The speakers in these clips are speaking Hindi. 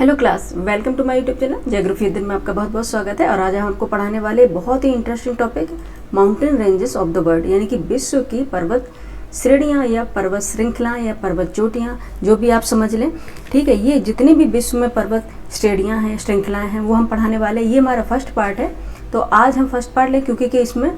Hello class, welcome to my YouTube channel geography दिन में आपका बहुत बहुत स्वागत है। और आज हम आपको पढ़ाने वाले बहुत ही interesting topic mountain ranges of the world, यानी कि विश्व की पर्वत श्रेणियाँ या पर्वत श्रृंखलाएँ या पर्वत चोटियाँ, जो भी आप समझ लें। ठीक है, ये जितनी भी विश्व में पर्वत श्रेणियाँ हैं, श्रृंखलाएँ हैं, वो हम पढ़ाने वाले हैं। ये हमारा फर्स्ट पार्ट है, तो आज हम फर्स्ट पार्ट लें क्योंकि इसमें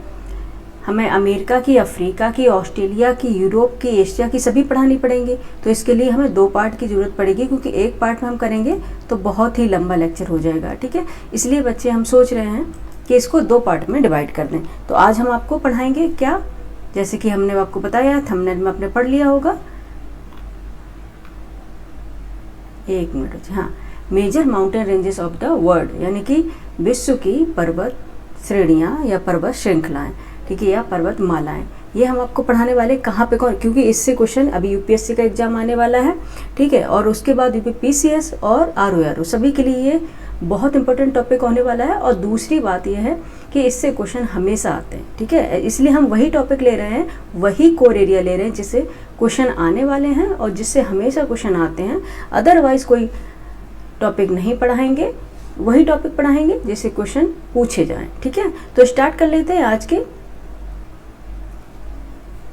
हमें अमेरिका की, अफ्रीका की, ऑस्ट्रेलिया की, यूरोप की, एशिया की सभी पढ़ानी पड़ेंगी। तो इसके लिए हमें 2 पार्ट की ज़रूरत पड़ेगी, क्योंकि एक पार्ट में हम करेंगे तो बहुत ही लंबा लेक्चर हो जाएगा। ठीक है, इसलिए बच्चे हम सोच रहे हैं कि इसको 2 पार्ट में डिवाइड कर दें। तो आज हम आपको पढ़ाएंगे क्या, जैसे कि हमने आपको बताया, थंबनेल में आपने पढ़ लिया होगा। एक मिनट, हाँ, major mountain ranges of the world, यानी कि विश्व की पर्वत श्रेणियाँ या पर्वत श्रृंखलाएँ, ठीक है, या पर्वत मालाएं। ये हम आपको पढ़ाने वाले कहाँ पे, कौन, क्योंकि इससे क्वेश्चन अभी यूपीएससी का एग्जाम आने वाला है। ठीक है, और उसके बाद यूपीपीसीएस और आरओआरओ सभी के लिए ये बहुत इंपॉर्टेंट टॉपिक होने वाला है। और दूसरी बात यह है कि इससे क्वेश्चन हमेशा आते हैं। ठीक है, इसलिए हम वही टॉपिक ले रहे हैं, वही कोर एरिया ले रहे हैं जिससे क्वेश्चन आने वाले हैं और जिससे हमेशा क्वेश्चन आते हैं। अदरवाइज कोई टॉपिक नहीं पढ़ाएंगे, वही टॉपिक पढ़ाएंगे जिससे क्वेश्चन पूछे जाएं। ठीक है, तो स्टार्ट कर लेते हैं आज के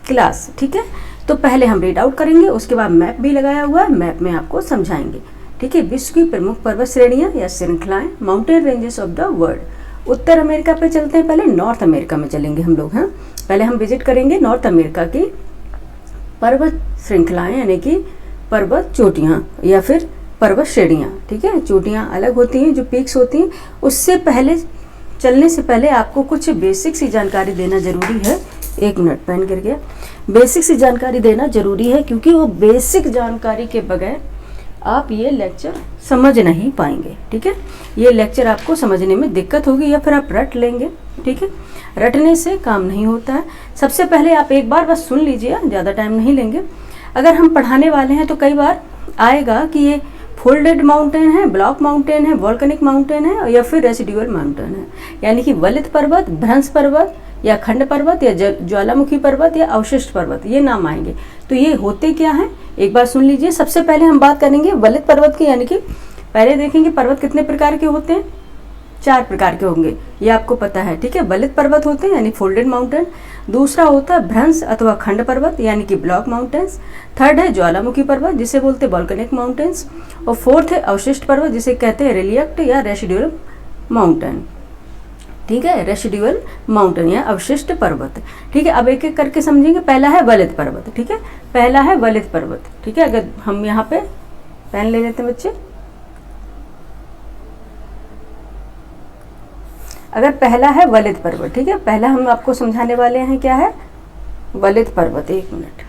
क्लास। ठीक है, तो पहले हम रीड आउट करेंगे, उसके बाद मैप भी लगाया हुआ है, मैप में आपको समझाएंगे। ठीक है, विश्व की प्रमुख पर्वत श्रेणियां या श्रृंखलाएं, mountain ranges of the world. Uttar America पे चलते हैं, पहले नॉर्थ अमेरिका में चलेंगे हम लोग। हाँ, पहले हम विजिट करेंगे नॉर्थ अमेरिका की पर्वत श्रृंखलाएं, यानी कि पर्वत चोटियाँ या फिर पर्वत श्रेणियाँ। ठीक है, चोटियाँ अलग होती हैं, जो पीक्स होती हैं। उससे पहले चलने से पहले आपको कुछ बेसिक सी जानकारी देना जरूरी है। एक मिनट, पेन गिर गया। बेसिक सी जानकारी देना जरूरी है, क्योंकि वो बेसिक जानकारी के बगैर आप ये लेक्चर समझ नहीं पाएंगे। ठीक है, ये लेक्चर आपको समझने में दिक्कत होगी, या फिर आप रट लेंगे। ठीक है, रटने से काम नहीं होता है। सबसे पहले आप एक बार बस सुन लीजिए, ज़्यादा टाइम नहीं लेंगे। अगर हम पढ़ाने वाले हैं तो कई बार आएगा कि ये फोल्डेड माउंटेन है, ब्लॉक माउंटेन है, वॉल्केनिक माउंटेन है, या फिर रेसिडुअल माउंटेन है, यानी कि वलित पर्वत, भ्रंश पर्वत, या खंड पर्वत, या ज्वालामुखी पर्वत, या अवशिष्ट पर्वत, ये नाम आएंगे। तो ये होते क्या हैं, एक बार सुन लीजिए। सबसे पहले हम बात करेंगे वलित पर्वत की, यानी कि पहले देखेंगे पर्वत कितने प्रकार के होते हैं। 4 प्रकार के होंगे, ये आपको पता है। ठीक है, वलित पर्वत होते हैं यानी फोल्डेड माउंटेन। दूसरा होता है भ्रंश अथवा खंड पर्वत, यानी कि ब्लॉक माउंटेन्स। थर्ड है ज्वालामुखी पर्वत, जिसे बोलते हैं वॉल्केनिक माउंटेन्स। और फोर्थ है अवशिष्ट पर्वत, जिसे कहते हैं रेलिएक्ट या रेसिडुअल माउंटेन। ठीक है, रेसिडुअल माउंटेन या अवशिष्ट पर्वत। ठीक है, अब एक एक करके समझेंगे। पहला है वलित पर्वत। ठीक है, पहला है वलित पर्वत। ठीक है, अगर हम यहाँ पे पेन ले लेते हैं बच्चे, अगर पहला है वलित पर्वत, ठीक है, पहला हम आपको समझाने वाले हैं क्या है वलित पर्वत। एक मिनट,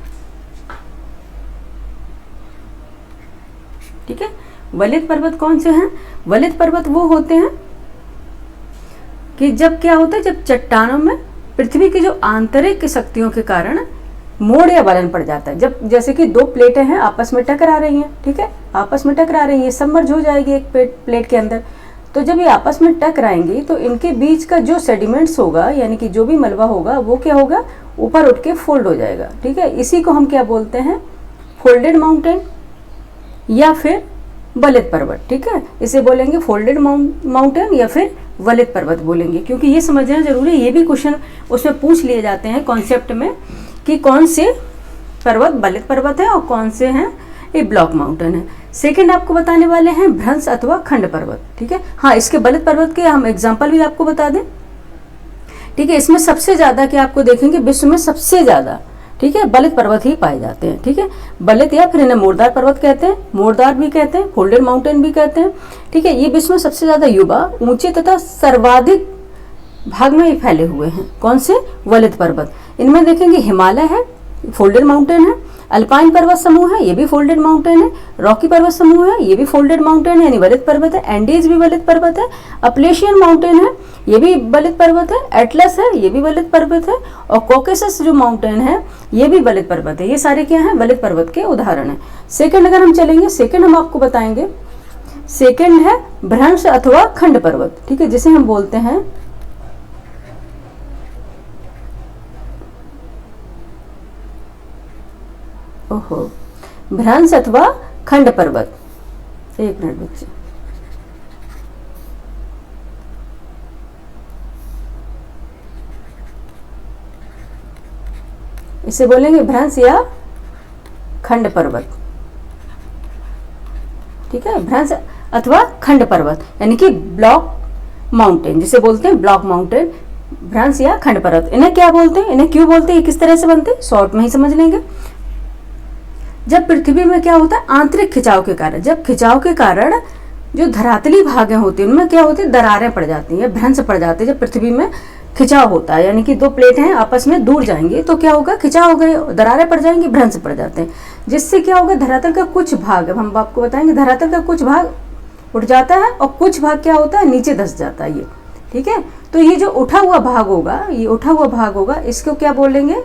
ठीक है, वलित पर्वत कौन से हैं? वलित पर्वत वो होते हैं कि जब क्या होता है, जब चट्टानों में पृथ्वी की जो आंतरिक शक्तियों के कारण मोड़ या वलन पड़ जाता है। जब जैसे कि 2 प्लेटें हैं, आपस में टकरा रही हैं। ठीक है, आपस में टकरा रही हैं, सबमर्ज हो जाएगी एक प्लेट के अंदर। तो जब ये आपस में टकराएंगी तो इनके बीच का जो सेडिमेंट्स होगा, यानी कि जो भी मलबा होगा, वो क्या होगा, ऊपर उठ के फोल्ड हो जाएगा। ठीक है, इसी को हम क्या बोलते हैं, फोल्डेड माउंटेन या फिर वलित पर्वत। ठीक है, इसे बोलेंगे फोल्डेड माउंटेन या फिर वलित पर्वत बोलेंगे, क्योंकि ये समझना जरूरी है। ये भी क्वेश्चन उसमें पूछ लिए जाते हैं कॉन्सेप्ट में कि कौन से पर्वत वलित पर्वत है और कौन से हैं ये ब्लॉक माउंटेन है। सेकंड आपको बताने वाले हैं भ्रंश अथवा खंड पर्वत। ठीक है, हाँ, इसके वलित पर्वत के हम एग्जाम्पल भी आपको बता दें। ठीक है, इसमें सबसे ज्यादा क्या आपको देखेंगे, विश्व में सबसे ज्यादा, ठीक है, वलित पर्वत ही पाए जाते हैं। ठीक है, वलित या फिर इन्हें मोरदार पर्वत कहते हैं, मोरदार भी कहते हैं, फोल्डेड माउंटेन भी कहते हैं। ठीक है, ये विश्व में सबसे ज्यादा युवा, ऊंचे तथा सर्वाधिक भाग में फैले हुए हैं। कौन से? वलित पर्वत। इनमें देखेंगे हिमालय है, फोल्डेड माउंटेन है। अल्पाइन पर्वत समूह है, ये भी फोल्डेड माउंटेन है। रॉकी पर्वत समूह है, ये भी फोल्डेड माउंटेन है, यानी वलित पर्वत है। एंडीज भी वलित पर्वत है। अपलेशियन माउंटेन है, ये भी वलित पर्वत है। एटलस है, ये भी वलित पर्वत है। और कॉकेसस जो माउंटेन है, ये भी वलित पर्वत है। ये सारे क्या हैं, वलित पर्वत के उदाहरण है। सेकंड अगर हम चलेंगे, सेकंड हम आपको बताएंगे, सेकंड है भ्रंश अथवा खंड पर्वत। ठीक है, जिसे हम बोलते हैं भ्रंश अथवा खंड पर्वत। एक मिनट बच्चे, इसे बोलेंगे भ्रंश या खंड पर्वत। ठीक है, भ्रंश अथवा खंड पर्वत यानी कि ब्लॉक माउंटेन, जिसे बोलते हैं ब्लॉक माउंटेन, भ्रंश या खंड पर्वत। इन्हें क्या बोलते हैं, इन्हें क्यों बोलते हैं, किस तरह से बनते हैं, शॉर्ट में ही समझ लेंगे। जब पृथ्वी में क्या होता है, आंतरिक खिंचाव के कारण, जब खिंचाव के कारण जो धरातली भागें होती हैं उनमें क्या होती है, दरारें पड़ जाती हैं, भ्रंश पड़ जाते हैं। जब पृथ्वी में खिंचाव होता है यानी कि दो प्लेट हैं आपस में दूर जाएंगी तो क्या होगा, खिंचाव हो गए, दरारें पड़ जाएंगी, भ्रंश पड़ जाते हैं, जिससे क्या होगा, धरातल का कुछ भाग, अब हम आपको बताएंगे, धरातल का कुछ भाग उठ जाता है और कुछ भाग क्या होता है, नीचे धंस जाता है ये। ठीक है, तो ये जो उठा हुआ भाग होगा, ये उठा हुआ भाग होगा, इसको क्या बोलेंगे,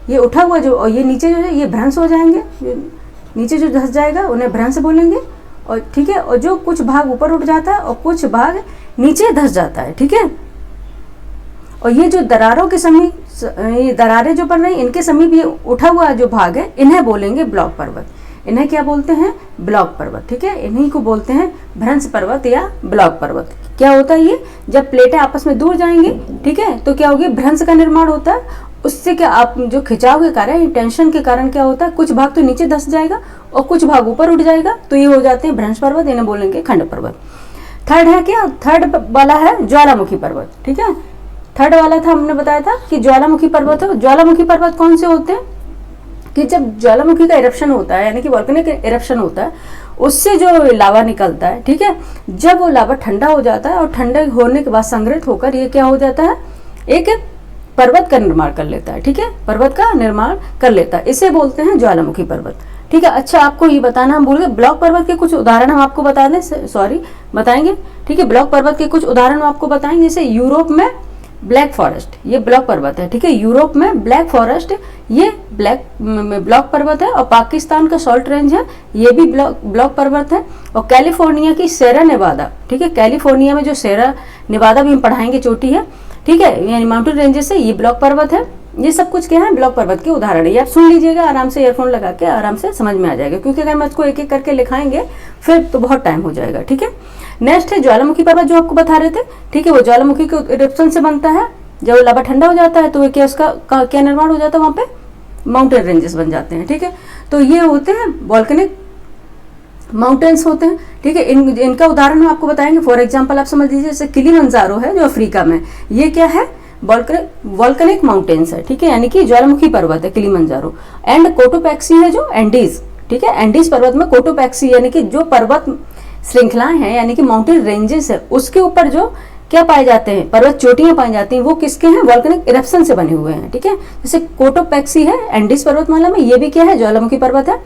ये उठा हुआ जो, और ये नीचे जो है ये भ्रंश हो जाएंगे, नीचे जो धंस जाएगा उन्हें भ्रंश बोलेंगे। और ठीक है, और जो कुछ भाग ऊपर उठ जाता है और कुछ भाग नीचे धंस जाता है। ठीक है, और ये जो दरारों के समीप, ये दरारें जो पड़ रही हैं इनके समीप ये उठा हुआ जो भाग है इन्हें बोलेंगे ब्लॉक पर्वत। इन्हें क्या बोलते हैं, ब्लॉक पर्वत। ठीक है, इन्हीं को बोलते हैं भ्रंश पर्वत या ब्लॉक पर्वत। क्या होता है ये, जब प्लेटें आपस में दूर जाएंगी, ठीक है, तो क्या होगी, भ्रंश का निर्माण होता है। उससे क्या, आप जो खिंचाव के कारण, टेंशन के कारण क्या होता है, कुछ भाग तो नीचे धंस जाएगा और कुछ भाग ऊपर उठ जाएगा, तो ये हो जाते हैं भ्रंश पर्वत, इन्हें बोलेंगे खंड पर्वत। थर्ड है क्या, थर्ड वाला है ज्वालामुखी पर्वत। ठीक है, थर्ड वाला था, हमने बताया था कि ज्वालामुखी पर्वत है। ज्वालामुखी पर्वत कौन से होते हैं, कि जब ज्वालामुखी का इरप्शन होता है यानी कि वोल्केनिक इरप्शन होता है, उससे जो लावा निकलता है, ठीक है, जब वो लावा ठंडा हो जाता है और ठंडे होने के बाद संग्रहित होकर ये क्या हो जाता है, एक पर्वत का निर्माण कर लेता है। ठीक है, पर्वत का निर्माण कर लेता है, इसे बोलते हैं ज्वालामुखी पर्वत। ठीक है, अच्छा आपको ये बताना हम भूल गए, ब्लॉक पर्वत के कुछ उदाहरण हम आपको बता दें, सॉरी बताएंगे। ठीक है, ब्लॉक पर्वत के कुछ उदाहरण आपको बताएंगे, जैसे यूरोप में ब्लैक फॉरेस्ट, ये ब्लॉक पर्वत है। ठीक है, यूरोप में ब्लैक फॉरेस्ट, ये ब्लॉक पर्वत है। और पाकिस्तान का सॉल्ट रेंज है, ये भी ब्लॉक पर्वत है। और कैलिफोर्निया की सेरा नेवादा, ठीक है, कैलिफोर्निया में जो सेरा नेवादा भी हम पढ़ाएंगे चोटी है, ठीक है, यानी माउंटेन रेंजेस है, ये ब्लॉक पर्वत है। ये सब कुछ क्या है, ब्लॉक पर्वत के उदाहरण है। ये आप सुन लीजिएगा आराम से, ईयरफोन लगा के आराम से समझ में आ जाएगा, क्योंकि अगर मैं इसको एक एक करके लिखाएंगे फिर तो बहुत टाइम हो जाएगा। ठीक है, नेक्स्ट है ज्वालामुखी पर्वत, जो आपको बता रहे थे। ठीक है, वो ज्वालामुखी के इरप्शन से बनता है। जब लावा ठंडा हो जाता है तो क्या उसका क्या निर्माण हो जाता है, वहाँ पे माउंटेन रेंजेस बन जाते हैं। ठीक है, तो ये होते हैं वॉल्केनिक माउंटेन्स होते हैं। ठीक है, इनका उदाहरण हम आपको बताएंगे। फॉर एग्जांपल आप समझ लीजिए, जैसे किलिमंजारो है जो अफ्रीका में, ये क्या है, वॉल्केनिक माउंटेन्स है। ठीक है, यानी कि ज्वालामुखी पर्वत है किलिमंजारो। एंड कोटोपैक्सी है जो एंडीज, ठीक है, एंडीज पर्वत में कोटोपैक्सी यानी कि जो पर्वत श्रृंखलाएं हैं यानी कि माउंटेन रेंजेस है, उसके ऊपर जो क्या पाए जाते हैं, पर्वत चोटियां पाई जाती हैं, वो किसके हैं, वॉल्केनिक इरप्शन से बने हुए हैं। ठीक है, जैसे कोटोपैक्सी है एंडीज पर्वतमाला में, ये भी क्या है, ज्वालामुखी पर्वत है।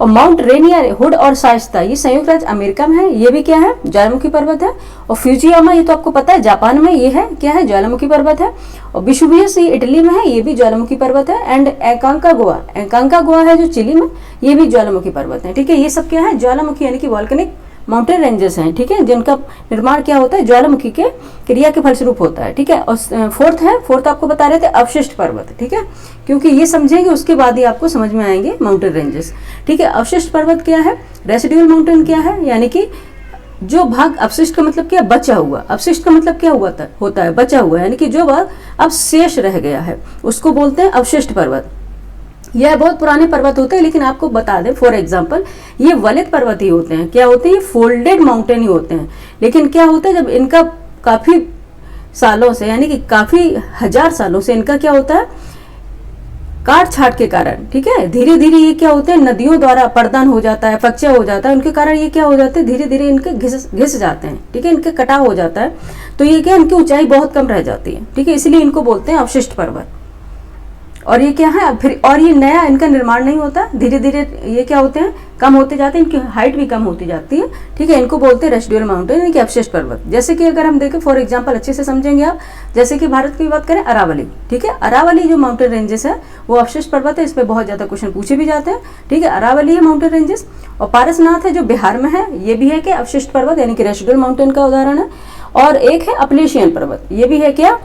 और माउंट रेनियर, हुड और शाइस्ता, ये संयुक्त राज्य अमेरिका में है, ये भी क्या है, ज्वालामुखी पर्वत है। और फ्यूजियामा, ये तो आपको पता है, जापान में, ये है क्या है, ज्वालामुखी पर्वत है। और विशुवियस, ये इटली में है, ये भी ज्वालामुखी पर्वत है। एंड एकांकागुआ है जो चिली में, ये भी ज्वालामुखी पर्वत है। ठीक है, ये सब क्या है, ज्वालामुखी यानी कि वॉल्केनिक माउंटेन रेंजेस हैं। ठीक है, जिनका निर्माण क्या होता है, ज्वालामुखी के क्रिया के फलस्वरूप होता है। ठीक है, और फोर्थ आपको बता रहे थे अवशिष्ट पर्वत। ठीक है, क्योंकि ये समझेंगे उसके बाद ही आपको समझ में आएंगे माउंटेन रेंजेस। ठीक है, अवशिष्ट पर्वत क्या है, रेसिडुअल माउंटेन क्या है, यानी कि जो भाग, अवशिष्ट का मतलब क्या, बचा हुआ, अवशिष्ट का मतलब क्या होता है बचा हुआ, यानी कि जो भाग अब शेष रह गया है उसको बोलते हैं अवशिष्ट पर्वत। यह बहुत पुराने पर्वत होते हैं, लेकिन आपको बता दें फॉर एग्जांपल, ये वलित पर्वत ही होते हैं। क्या होते हैं, ये फोल्डेड माउंटेन ही होते हैं। लेकिन क्या होता है, जब इनका काफी सालों से यानी कि काफी हजार सालों से इनका क्या होता है, काट छाट के कारण, ठीक है, धीरे धीरे ये क्या होते हैं, नदियों द्वारा अपरदन हो जाता है, फ्रैक्चर हो जाता है, उनके कारण ये क्या हो जाते हैं, धीरे धीरे इनके घिस जाते हैं। ठीक है, इनके कटाव हो जाता है, तो ये क्या, इनकी ऊंचाई बहुत कम रह जाती है। ठीक है, इसलिए इनको बोलते हैं अवशिष्ट पर्वत। और ये क्या है फिर, और ये नया इनका निर्माण नहीं होता, धीरे धीरे ये क्या होते हैं, कम होते जाते हैं, इनकी हाइट भी कम होती जाती है। ठीक है, इनको बोलते हैं रेसिडुअल माउंटेन यानी कि अवशिष्ट पर्वत। जैसे कि अगर हम देखें फॉर एग्जांपल, अच्छे से समझेंगे आप, जैसे कि भारत की बात करें, अरावली। ठीक है, अरावली जो माउंटेन रेंजेस है वो अवशिष्ट पर्वत है, इस पर बहुत ज्यादा क्वेश्चन पूछे भी जाते हैं। ठीक है, अरावली है माउंटेन रेंजेस। और पारसनाथ है जो बिहार में है, ये भी है कि अवशिष्ट पर्वत यानी कि रेसिडुअल माउंटेन का उदाहरण है। और एक है अपलेशियन पर्वत, ये भी है क्या,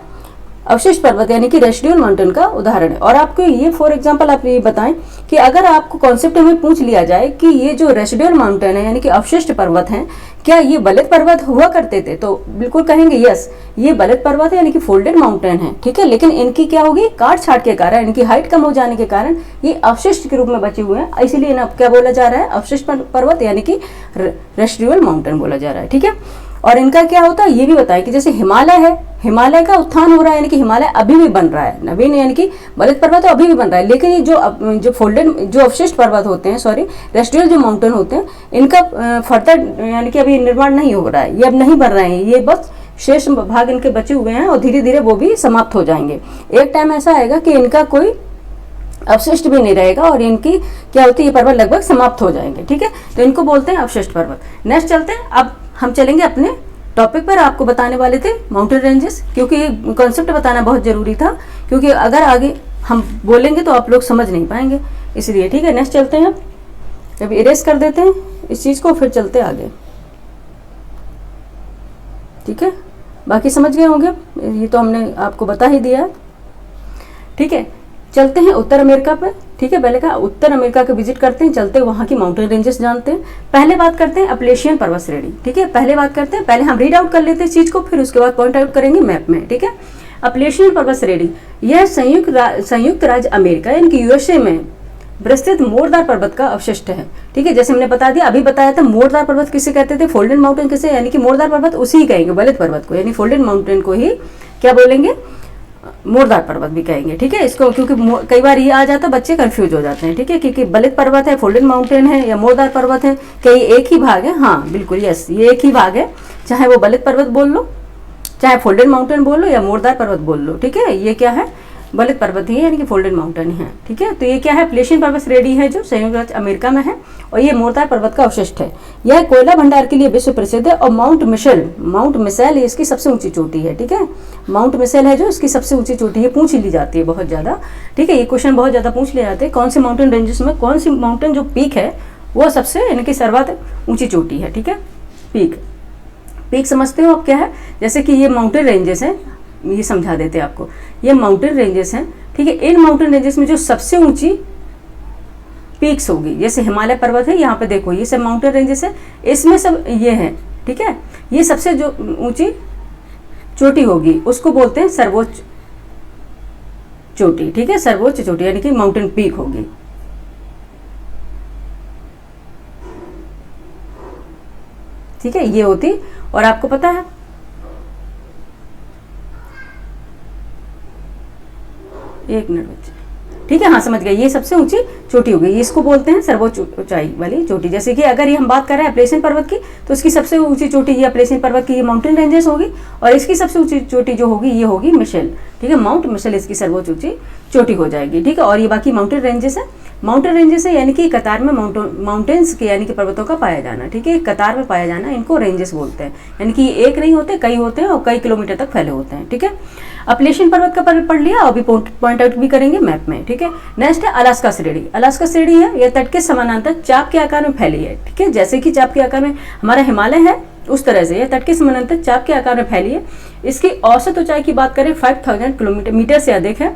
अवशिष्ट पर्वत यानी कि रेसिडुअल माउंटेन का उदाहरण है। और आपको ये फॉर एग्जांपल आप ये बताएं कि अगर आपको कॉन्सेप्ट में पूछ लिया जाए कि ये जो रेसिडुअल माउंटेन है यानी कि अवशिष्ट पर्वत हैं, क्या ये बलित पर्वत हुआ करते थे, तो बिल्कुल कहेंगे यस, ये बलित पर्वत है यानी कि फोल्डेड माउंटेन है, ठीक है। लेकिन इनकी क्या होगी, काट छाट के कारण, इनकी हाइट कम हो जाने के कारण ये अवशिष्ट के रूप में बचे हुए हैं, इसलिए इन्हें क्या बोला जा रहा है, अवशिष्ट पर्वत यानी कि रेसिडुअल माउंटेन बोला जा रहा है, ठीक है। और इनका क्या होता है ये भी बताएं कि जैसे हिमालय है, हिमालय का उत्थान हो रहा है यानी कि हिमालय अभी भी बन रहा है, नवीन यानी कि बलित पर्वत तो अभी भी बन रहा है, लेकिन ये जो फोल्डेड जो अवशिष्ट पर्वत होते हैं, सॉरी रेसिडुअल जो माउंटेन होते हैं, इनका फर्दर यानी कि अभी निर्माण नहीं हो रहा है, ये अब नहीं बन रहे हैं, ये बस शेष भाग इनके बचे हुए हैं और धीरे धीरे वो भी समाप्त हो जाएंगे। एक टाइम ऐसा आएगा कि इनका कोई अवशिष्ट भी नहीं रहेगा और इनकी क्या होती है, ये पर्वत लगभग समाप्त हो जाएंगे, ठीक है। तो इनको बोलते हैं अवशिष्ट पर्वत। नेक्स्ट चलते हैं, अब हम चलेंगे अपने टॉपिक पर। आपको बताने वाले थे माउंटेन रेंजेस, क्योंकि ये कॉन्सेप्ट बताना बहुत जरूरी था, क्योंकि अगर आगे हम बोलेंगे तो आप लोग समझ नहीं पाएंगे, इसलिए, ठीक है। नेक्स्ट चलते हैं, अब इरेज कर देते हैं इस चीज को, फिर चलते आगे, ठीक है। बाकी समझ गए होंगे, ये तो हमने आपको बता ही दिया है, ठीक है। चलते हैं उत्तर अमेरिका पे, ठीक है। पहले का उत्तर अमेरिका का विजिट करते हैं, चलते हैं वहाँ की माउंटेन रेंजेस जानते हैं। पहले बात करते हैं अपलेशियन पर्वत श्रेणी, ठीक है। पहले बात करते हैं, पहले हम रीड आउट कर लेते हैं चीज को, फिर उसके बाद पॉइंट आउट करेंगे मैप में, ठीक है। अपलेशियन पर्वत श्रेणी यह संयुक्त राज्य अमेरिका यानी कि यूएसए में विस्तृत मोरदार पर्वत का अवशिष्ट है, ठीक है। जैसे हमने बता दिया, अभी बताया था मोरदार पर्वत किसे कहते थे, फोल्डेड माउंटेन किसे, यानी कि मोरदार पर्वत उसी कहेंगे, बलित पर्वत को, यानी फोल्डेड माउंटेन को ही क्या बोलेंगे, मोरदार पर्वत भी कहेंगे, ठीक है। इसको क्योंकि कई बार ये आ जाता है, बच्चे कंफ्यूज हो जाते हैं, ठीक है, क्योंकि बलित पर्वत है, फोल्डेड माउंटेन है या मोरदार पर्वत है, क्या ये एक ही भाग है, हाँ बिल्कुल यस, ये एक ही भाग है, चाहे वो बलित पर्वत बोल लो, चाहे फोल्डेड माउंटेन बोल लो या मोरदार पर्वत बोल लो, ठीक है। ये क्या है, बलित पर्वत ही है यानी कि फोल्डेड माउंटेन है, ठीक है। तो ये क्या है, अपलेशियन पर्वत श्रेणी है जो संयुक्त राज्य अमेरिका में है, और ये मोरदार पर्वत का अवशिष्ट है। यह कोयला भंडार के लिए विश्व प्रसिद्ध है, और माउंट मिशेल इसकी सबसे ऊंची चोटी है, ठीक है। माउंट मिशेल है जो इसकी सबसे ऊंची चोटी है, पूछ ली जाती है बहुत ज्यादा, ठीक है। ये क्वेश्चन बहुत ज्यादा पूछ लिए जाते हैं, कौन से माउंटेन रेंजेस में कौन सी माउंटेन जो पीक है वो सबसे यानी कि सर्वाधिक ऊंची चोटी है, ठीक है। पीक समझते हो आप क्या है, जैसे कि ये माउंटेन रेंजेस हैं, ये समझा देते हैं आपको, ये माउंटेन रेंजेस हैं, ठीक है। इन माउंटेन रेंजेस में जो सबसे ऊंची पीक्स होगी, जैसे हिमालय पर्वत है, यहाँ पे देखो ये सब माउंटेन रेंजेस है, इसमें सब ये है, ठीक है। ये सबसे जो ऊंची चोटी होगी उसको बोलते हैं सर्वोच्च चोटी, ठीक है, सर्वोच्च चोटी यानी कि माउंटेन पीक होगी, ठीक है। ये होती, और आपको पता है एक मिनट बच्चे, ठीक है, हाँ समझ गए, ये सबसे ऊंची चोटी हो गई, इसको बोलते हैं सर्वोच्च ऊंचाई वाली चोटी। जैसे कि अगर ये हम बात कर रहे हैं अपलेशियन पर्वत की, तो इसकी सबसे ऊंची चोटी ये अपलेशियन पर्वत की ये माउंटेन रेंजेस होगी, और इसकी सबसे ऊंची चोटी जो होगी ये होगी मिशेल, ठीक है। माउंट मिशेल इसकी सर्वोच्च ऊंची चोटी हो जाएगी, ठीक है। और ये बाकी माउंटेन रेंजेस है, माउंटेन रेंजेस है यानी कि कतार में माउंटेन्स के यानी कि पर्वतों का पाया जाना, ठीक है, कतार में पाया जाना, इनको रेंजेस बोलते हैं, यानी कि एक नहीं होते, कई होते हैं और कई किलोमीटर तक फैले होते हैं, ठीक है। अपलेशियन पर्वत का पढ़ लिया, अभी पॉइंट आउट भी करेंगे मैप में, ठीक है। नेक्स्ट है अलास्का श्रेणी। अलास्का श्रेणी है यह तट के समानांतर चाप के आकार में फैली है, ठीक है। जैसे कि चाप के आकार में हमारा हिमालय है, उस तरह से यह तट के समानांतर चाप के आकार में फैली है। इसकी औसत ऊंचाई की बात करें 5000 मीटर से अधिक है,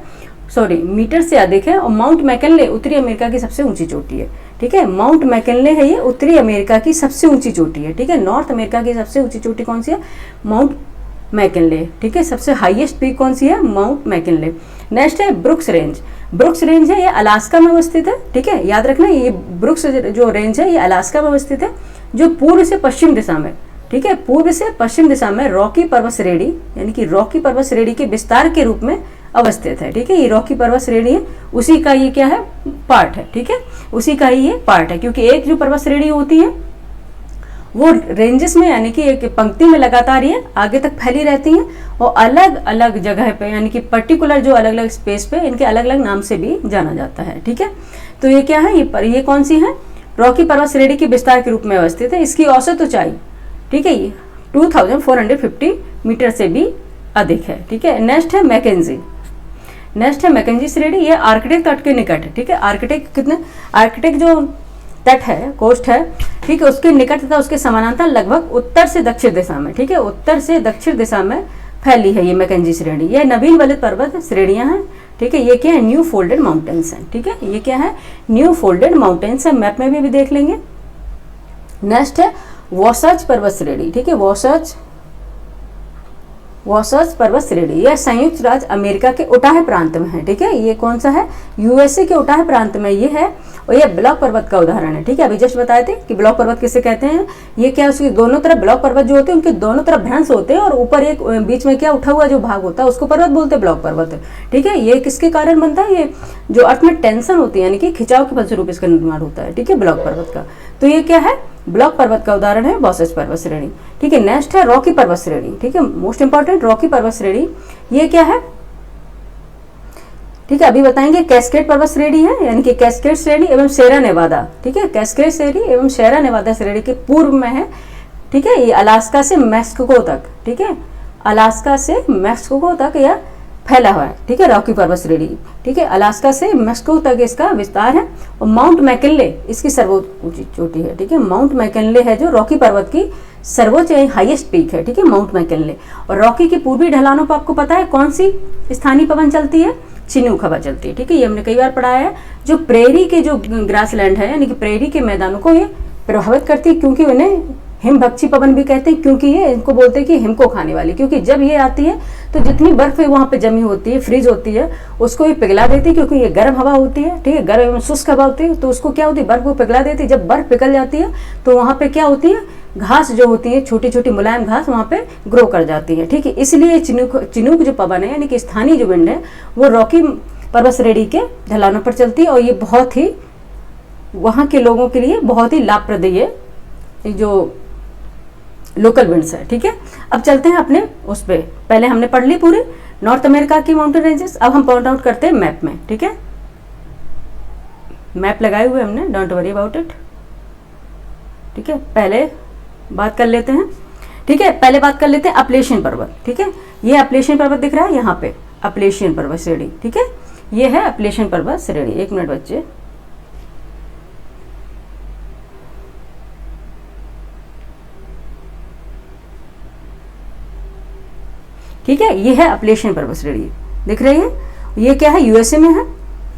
मीटर से अधिक है। और माउंट मैकिनले उत्तरी अमेरिका की सबसे ऊंची चोटी है, ठीक है। माउंट मैकिनले है ये उत्तरी अमेरिका की सबसे ऊंची चोटी है, ठीक है। नॉर्थ अमेरिका की सबसे ऊंची चोटी कौन सी है, माउंट मैकिनले, ठीक है। सबसे हाईएस्ट पीक कौन सी है, माउंट मैकिनले। नेक्स्ट है ब्रुक्स रेंज। ब्रुक्स रेंज है ये अलास्का में अवस्थित है, ठीक है, याद रखना ये ब्रुक्स जो रेंज है ये अलास्का में अवस्थित है, जो पूर्व से पश्चिम दिशा में, ठीक है, पूर्व से पश्चिम दिशा में रॉकी पर्वत श्रेणी यानी कि रॉकी पर्वत श्रेणी के विस्तार के रूप में अवस्थित है, ठीक है। ये रॉकी पर्वत श्रेणी है, उसी का ये क्या है, पार्ट है, ठीक है, उसी का ही ये पार्ट है, क्योंकि एक जो पर्वत श्रेणी होती है वो रेंजेस में यानी कि एक पंक्ति में लगातार ये आगे तक फैली रहती हैं, और अलग अलग जगह पे यानी कि पर्टिकुलर जो अलग अलग स्पेस पे इनके अलग अलग नाम से भी जाना जाता है, ठीक है। तो ये क्या है, ये कौन सी है, रॉकी पर्वत श्रेणी के विस्तार के रूप में अवस्थित है। इसकी औसत ऊंचाई, ठीक है, ये 2450 मीटर से भी अधिक है, ठीक है। नेक्स्ट है मैकेंजी। नेक्स्ट है मैकेंजी श्रेणी, ये आर्कटिक तट के निकट है, ठीक है। आर्कटिक जो तट है, कोस्ट है, ठीक है, उसके निकट तथा उसके समानांतर लगभग उत्तर से दक्षिण दिशा में, ठीक है, उत्तर से दक्षिण दिशा में फैली है ये मैकेंजी श्रेणी। ये नवीन वलित पर्वत श्रेणियां हैं, ठीक है। ये क्या है, न्यू फोल्डेड माउंटेन्स हैं, ठीक है। ये क्या है, न्यू फोल्डेड माउंटेन्स है, मैप में भी देख लेंगे। नेक्स्ट है वॉसर्च पर्वत श्रेणी, ठीक है। वॉसर्च पर्वत श्रेणी यह संयुक्त राज्य अमेरिका के उटाह प्रांत में है, ठीक है। ये कौन सा है, यूएसए के उटाह प्रांत में ये है, और ये ब्लॉक पर्वत का उदाहरण है, ठीक है। अभी जस्ट बताए थे कि ब्लॉक पर्वत किसे कहते हैं। ये क्या, उसकी दोनों तरफ ब्लॉक पर्वत जो होते हैं उनके दोनों तरफ भ्रंश होते हैं, और ऊपर एक बीच में क्या उठा हुआ जो भाग होता है उसको पर्वत बोलते हैं, ब्लॉक पर्वत, ठीक है। ये किसके कारण बनता है, ये जो अर्थ में टेंशन होती है यानी कि खिंचाव के फलस्वरूप इसका निर्माण होता है, ठीक है, ब्लॉक पर्वत का। तो ये क्या है, ब्लॉक पर्वत का उदाहरण है वॉसर्च पर्वत श्रेणी, ठीक है। नेक्स्ट है रॉकी पर्वत श्रेणी, ठीक है, मोस्ट इंपॉर्टेंट रॉकी पर्वत श्रेणी। ये क्या है, ठीक है, अभी बताएंगे। कैस्केड पर्वत श्रेणी है, यानी कि कैस्केड श्रेणी एवं शेरा नेवादा, ठीक है। कैस्केड श्रेणी एवं शेरा नेवादा श्रेणी के पूर्व में है, ठीक है। ये अलास्का से मैक्सिको तक, ठीक है, अलास्का से मैक्सिको तक यह फैला हुआ है, ठीक है, रॉकी पर्वत श्रेणी, ठीक है। अलास्का से मैक्सिको तक इसका विस्तार है। और माउंट मैकिनले इसकी सर्वोच्च ऊंची चोटी है, ठीक है। माउंट मैकिनले है जो रॉकी पर्वत की सर्वोच्च हाईएस्ट पीक है, ठीक है, माउंट मैकिनले। और रॉकी की पूर्वी ढलानों पर आपको पता है कौन सी स्थानीय पवन चलती है, चिनूक हवा चलती है, ठीक है। ये हमने कई बार पढ़ाया है। जो प्रेरी के जो ग्रासलैंड है यानी कि प्रेरी के मैदानों को ये प्रभावित करती है, क्योंकि उन्हें हिमभक्षी पवन भी कहते हैं, क्योंकि ये इनको बोलते हैं कि हिम को खाने वाली, क्योंकि जब ये आती है तो जितनी बर्फ वहाँ पे जमी होती है, फ्रीज होती है, उसको ये पिघला देती है, क्योंकि ये गर्म हवा होती है, ठीक है, गर्म एवं शुष्क हवा होती है। तो उसको क्या होती है, बर्फ को पिघला देती है। जब बर्फ पिघल जाती है तो वहाँ पे क्या होती है, घास जो होती है, छोटी छोटी मुलायम घास वहाँ पे ग्रो कर जाती है, ठीक है। इसलिए चिनूक जो पवन है यानी कि स्थानीय जो विंड है वो रॉकी पर्वत श्रेणी के ढलानों पर चलती है, और ये बहुत ही वहाँ के लोगों के लिए बहुत ही लाभप्रद है जो लोकल विंड्स है, ठीक है। अब चलते हैं अपने उस पे, पहले हमने पढ़ ली पूरी नॉर्थ अमेरिका की माउंटेन रेंजेस। अब हम पॉइंट आउट करते हैं मैप में, ठीक है। मैप लगाए हुए हमने, डोंट वरी अबाउट इट, ठीक है। पहले बात कर लेते हैं, ठीक है, पहले बात कर लेते हैं अपलेशियन पर्वत, ठीक है। ये अपलेशियन पर्वत दिख रहा है यहाँ पे, अपलेशियन पर्वत श्रेणी, ठीक है। ये है अपलेशियन पर्वत श्रेणी। एक मिनट बच्चे, ठीक है। ये है अपलेशियन पर्वत श्रेणी, दिख रही है। ये क्या है, यूएसए में है,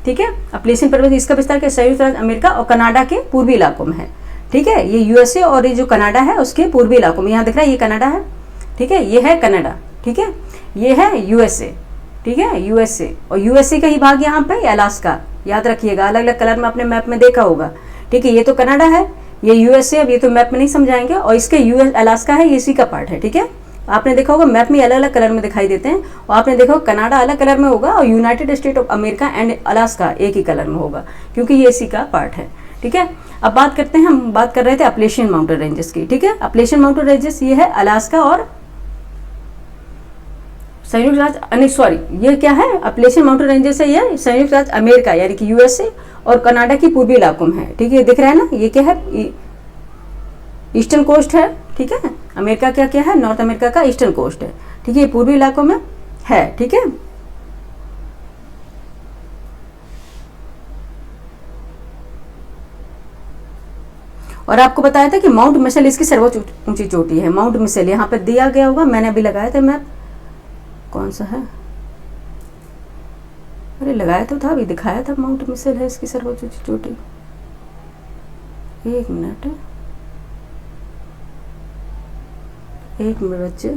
ठीक है। अपलेशियन पर्वत इसका विस्तार क्या, संयुक्त राज्य अमेरिका और कनाडा के पूर्वी इलाकों में है, ठीक है। ये यूएसए और ये जो कनाडा है उसके पूर्वी इलाकों में, यहाँ दिख रहा है ये कनाडा है, ठीक है। ये है कनाडा, ठीक है। ये है यूएसए, ठीक है, यूएसए। और यूएसए का ही भाग यहाँ पे अलास्का, याद रखिएगा, अलग अलग कलर में अपने मैप में देखा होगा, ठीक है। ये तो कनाडा है, ये यूएसए, अब ये तो मैप में नहीं समझाएंगे। और इसके यूएस अलास्का है, ये इसी का पार्ट है, ठीक है। आपने देखा होगा मैप में अलग अलग कलर में दिखाई देते हैं, और आपने देखा होगा कनाडा अलग कलर में होगा और United state of America and Alaska एक ही कलर में होगा, क्योंकि ये इसी का पार्ट है, ठीक है। अब बात करते हैं, हम बात कर रहे थे अपलेशियन माउंटेन रेंजेस की, ठीक है। अपलेशियन माउंटेन रेंजेस ये है अलास्का और संयुक्त राज्य, सॉरी, ये क्या है, अपलेशियन माउंटेन रेंजेस है ये संयुक्त राज्य अमेरिका यानी कि यूएसए और कनाडा की पूर्वी इलाकों में है, ठीक है। दिख रहा है ना, ये क्या है, ईस्टर्न कोस्ट है, ठीक है। अमेरिका क्या है, नॉर्थ अमेरिका का ईस्टर्न कोस्ट है, ठीक है। ये पूर्वी इलाकों में है, ठीक है। और आपको बताया था कि माउंट मिशेल इसकी सर्वोच्च ऊंची चोटी है, माउंट मिशेल यहाँ पे दिया गया होगा, मैंने अभी लगाया था मैप, कौन सा है, अरे लगाया तो था, अभी दिखाया था, माउंट मिशेल है इसकी सर्वोच्च ऊंची चोटी। एक मिनट बच्चे,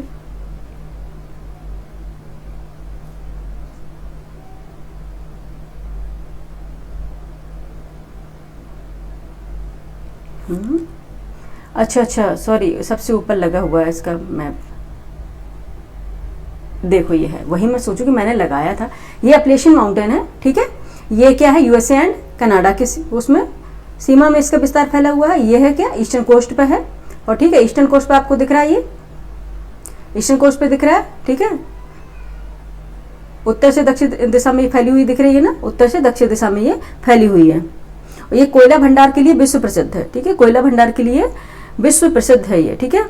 अच्छा, सॉरी, सबसे ऊपर लगा हुआ है इसका मैप, देखो ये है, वही मैं सोचूं कि मैंने लगाया था। ये अपलेशियन माउंटेन है, ठीक है। ये क्या है, यूएसए एंड कनाडा के उसमें सीमा में इसका विस्तार फैला हुआ है। ये है क्या, ईस्टर्न कोस्ट पे है, और ठीक है, ईस्टर्न कोस्ट पे आपको दिख रहा है, ये ईस्टर्न कोस्ट पे दिख रहा है, ठीक है। उत्तर से दक्षिण दिशा में फैली हुई दिख रही है ना, उत्तर से दक्षिण दिशा में ये फैली हुई है। और ये कोयला भंडार के लिए विश्व प्रसिद्ध है, ठीक है, कोयला भंडार के लिए विश्व प्रसिद्ध है ये, ठीक है।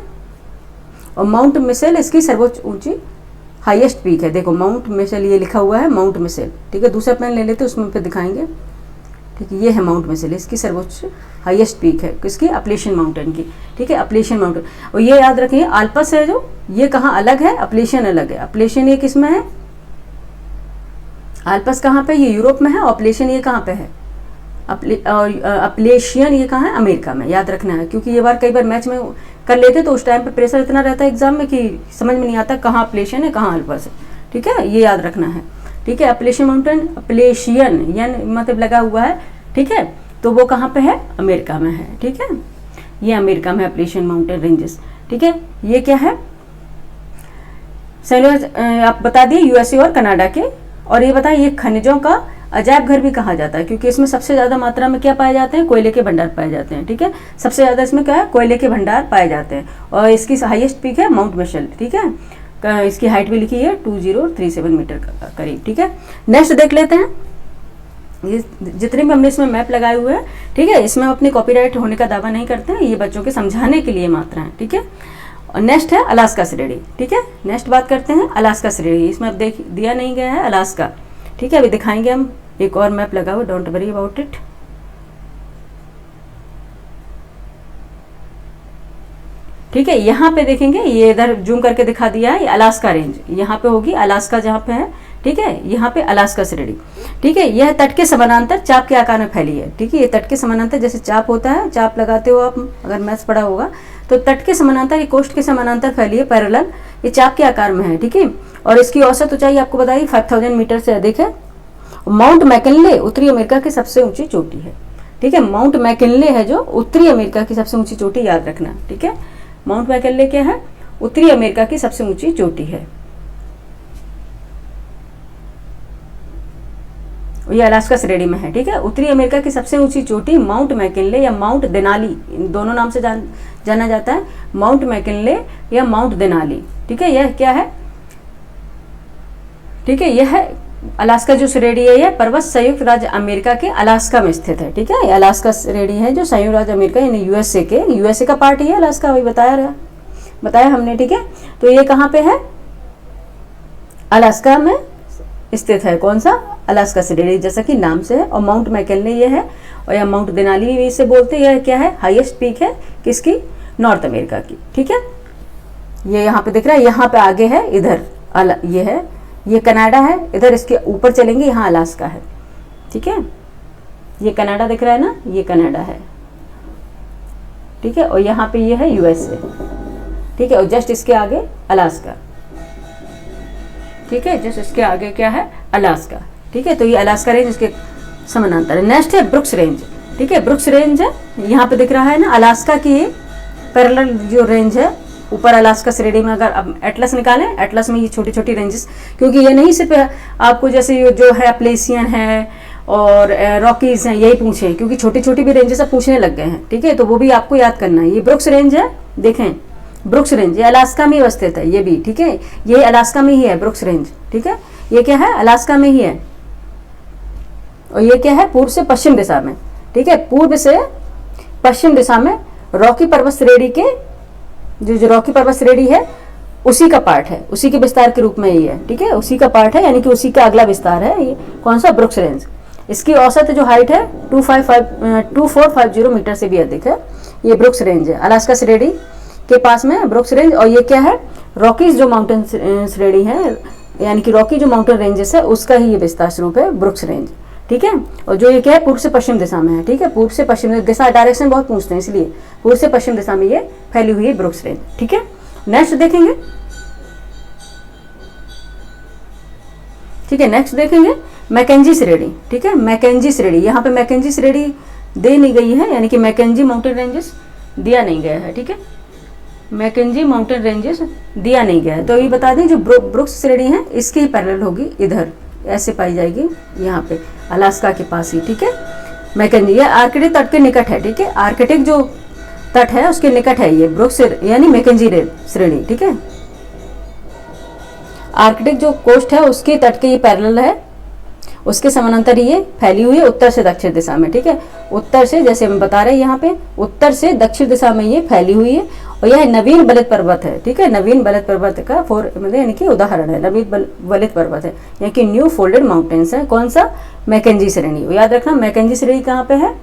और माउंट मिशेल इसकी सर्वोच्च ऊंची हाईएस्ट पीक है, देखो माउंट मिशेल ये लिखा हुआ है, माउंट मिशेल, ठीक है। दूसरा पेन ले लेते उसमें फिर दिखाएंगे, ठीक है, ये है माउंट मिशेल, इसकी सर्वोच्च हाईएस्ट पीक है किसकी, अपलेशियन माउंटेन की। ठीक है, अपलेशियन माउंटेन। और ये याद रखिए आल्पस है जो, ये कहाँ अलग है, अपलेशियन अलग है। अपलेशियन ये किस में है, आल्पस कहाँ पे, ये यूरोप में है, और अपलेशियन ये कहाँ पे है, अपलेशियन ये कहाँ है, अमेरिका में। याद रखना है, क्योंकि ये बार कई बार मैच में कर लेते तो उस टाइम पे प्रेशर इतना रहता है एग्जाम में कि समझ में नहीं आता कहाँ अपलेशियन है कहाँ आल्पस है। ठीक है, ये याद रखना है। ठीक है, अपलेशियन माउंटेन, अपलेशियन यन मतलब लगा हुआ है। ठीक है, तो वो कहाँ पे है, अमेरिका में है। ठीक है, ये अमेरिका में अपलेशियन माउंटेन रेंजेस। ठीक है, ये क्या है, आप बता दिए यूएसए और कनाडा के। और ये बताएं ये खनिजों का अजायब घर भी कहा जाता है, क्योंकि इसमें सबसे ज्यादा मात्रा में क्या पाए जाते हैं, कोयले के भंडार पाए जाते हैं। ठीक है, सबसे ज्यादा इसमें क्या है, कोयले के भंडार पाए जाते हैं। और इसकी हाईएस्ट पीक है माउंट मिशेल। ठीक है, इसकी हाइट भी लिखी है 2037 मीटर करीब। ठीक है, नेक्स्ट देख लेते हैं। ये जितने भी हमने इसमें मैप लगाए हुए हैं, ठीक है, इसमें हम अपनी कॉपीराइट होने का दावा नहीं करते हैं, ये बच्चों के समझाने के लिए मात्र हैं। ठीक है, और नेक्स्ट है अलास्का श्रेणी। ठीक है, नेक्स्ट बात करते हैं अलास्का श्रेणी। इसमें अब देख दिया नहीं गया है अलास्का। ठीक है, अभी दिखाएंगे हम, एक और मैप लगा हुआ, डोंट वरी अबाउट इट। ठीक है, यहाँ पे देखेंगे, ये इधर जूम करके दिखा दिया है, ये अलास्का रेंज यहाँ पे होगी, अलास्का जहाँ पे है। ठीक है, यहाँ पे अलास्का श्रेणी। ठीक है, यह तट के समानांतर चाप के आकार में फैली है। ठीक है, ये तट के समानांतर जैसे चाप होता है, चाप लगाते हो आप, अगर मैथ्स पढ़ा होगा तो तट के समानांतर, ये कोस्ट के समानांतर फैली है, पैरेलल, ये चाप के आकार में है। ठीक है, और इसकी औसत ऊंचाई आपको बताइए 5000 मीटर से अधिक है। माउंट मैकिनले उत्तरी अमेरिका की सबसे ऊंची चोटी है। ठीक है, माउंट मैकिनले है जो उत्तरी अमेरिका की सबसे ऊंची चोटी, याद रखना। ठीक है, माउंट मैकिनले क्या है, उत्तरी अमेरिका की सबसे ऊंची चोटी है। ये अलास्का श्रेणी में है। ठीक है, उत्तरी अमेरिका की सबसे ऊंची चोटी माउंट मैकिनले या माउंट देनाली, इन दोनों नाम से जाना जाता है, माउंट मैकिनले या माउंट देनाली। ठीक है, यह क्या है, ठीक है, यह अलास्का जो श्रेणी है, यह पर्वत संयुक्त राज्य अमेरिका के अलास्का में स्थित है। ठीक है, ये अलास्का श्रेणी है जो संयुक्त राज्य अमेरिका यानी यूएसए का पार्ट ही है अलास्का, अभी बताया हमने। ठीक है, तो ये कहाँ पे है, अलास्का में स्थित है। कौन सा, अलास्का श्रेणी, जैसा कि नाम से है। और माउंट मैकिनले ये है, और या माउंट देनाली भी इसे बोलते हैं। यह क्या है, हाईएस्ट पीक है किसकी, नॉर्थ अमेरिका की। ठीक है, ये यहाँ पे दिख रहा है, यहाँ पे आगे है, इधर ये है, ये कनाडा है, इधर इसके ऊपर चलेंगे, यहाँ अलास्का है। ठीक है, ये कनाडा दिख रहा है ना, ये कनाडा है। ठीक है, और यहाँ पे ये है यूएसए। ठीक है, और जस्ट इसके आगे अलास्का। ठीक है, जस्ट इसके आगे क्या है, अलास्का। ठीक है, तो ये अलास्का रेंज इसके समानांतर है। नेक्स्ट है ब्रुक्स रेंज। ठीक है, ब्रुक्स रेंज है, यहाँ पे दिख रहा है ना, अलास्का की पैरेलल जो रेंज है ऊपर अलास्का श्रेणी में। अगर अब एटलस निकालें, एटलस में ये छोटी छोटी रेंजेस, क्योंकि ये नहीं सिर्फ आपको जैसे जो है प्लेसियन है और रॉकीज हैं यही पूछे, क्योंकि छोटी छोटी भी रेंजेस अब पूछने लग गए हैं। ठीक है, तो वो भी आपको याद करना है। ये ब्रुक्स रेंज है, देखें ब्रुक्स रेंज, ये अलास्का में अवस्थित है, ये भी। ठीक है, ये अलास्का में ही है ब्रुक्स रेंज। ठीक है, ये क्या है, अलास्का में ही है। और ये क्या है, पूर्व से पश्चिम दिशा में। ठीक है, पूर्व से पश्चिम दिशा में रॉकी पर्वत श्रेणी के जो रॉकी पर्वत श्रेणी है उसी का पार्ट है, उसी के विस्तार के रूप में ही है। ठीक है, उसी का पार्ट है, यानी कि उसी का अगला विस्तार है। ये कौन सा, ब्रुक्स रेंज। इसकी औसत जो हाइट है 2450 मीटर से भी अधिक है। ये ब्रुक्स रेंज है, अलास्का श्रेणी के पास में ब्रुक्स रेंज। और ये क्या है, रॉकीज जो माउंटेन श्रेणी है, यानी कि रॉकी जो माउंटेन रेंजेस है उसका ही ये विस्तार स्वरूप है ब्रुक्स रेंज। ठीक है, और जो ये क्या है, पूर्व से पश्चिम दिशा में है। ठीक है, पूर्व से पश्चिम दिशा, डायरेक्शन बहुत पूछते हैं, इसलिए पूर्व से पश्चिम दिशा में ये फैली हुई है ब्रुक्स रेंज। ठीक है, नेक्स्ट देखेंगे। ठीक है, नेक्स्ट देखेंगे मैकेंजी श्रेणी। ठीक है, मैकेंजी श्रेणी, यहाँ पे मैकेंजी श्रेणी दे नहीं गई है, यानी कि मैकेंजी माउंटेन रेंजेस दिया नहीं गया है। ठीक है, मैकेंजी माउंटेन रेंजेस दिया नहीं गया है। तो ये बता दें जो ब्रुक्स श्रेणी है इसकी पैरेलल होगी, इधर ऐसे पाई जाएगी, यहाँ पे अलास्का के पास ही। ठीक है, मैकेंजी ये आर्कटिक तट के निकट है। ठीक है, आर्कटिक जो तट है उसके निकट है ये ब्रुक्स यानी मैकेंजी श्रेणी। ठीक है, आर्कटिक जो कोस्ट है उसके तट के ये पैरेलल है उसके समानांतर ये फैली हुई है उत्तर से दक्षिण दिशा में, ठीक है। उत्तर से, जैसे हम बता रहे हैं यहाँ पे, उत्तर से दक्षिण दिशा में ये फैली हुई है और यह नवीन बलित पर्वत है, ठीक है। नवीन बलित पर्वत का मतलब यानी कि उदाहरण है, नवीन बलित पर्वत है, यानी कि न्यू फोल्डेड माउंटेन्स है। कौन सा? मैकेंजी श्रेणी। याद रखना मैकेंजी श्रेणी कहाँ पे है?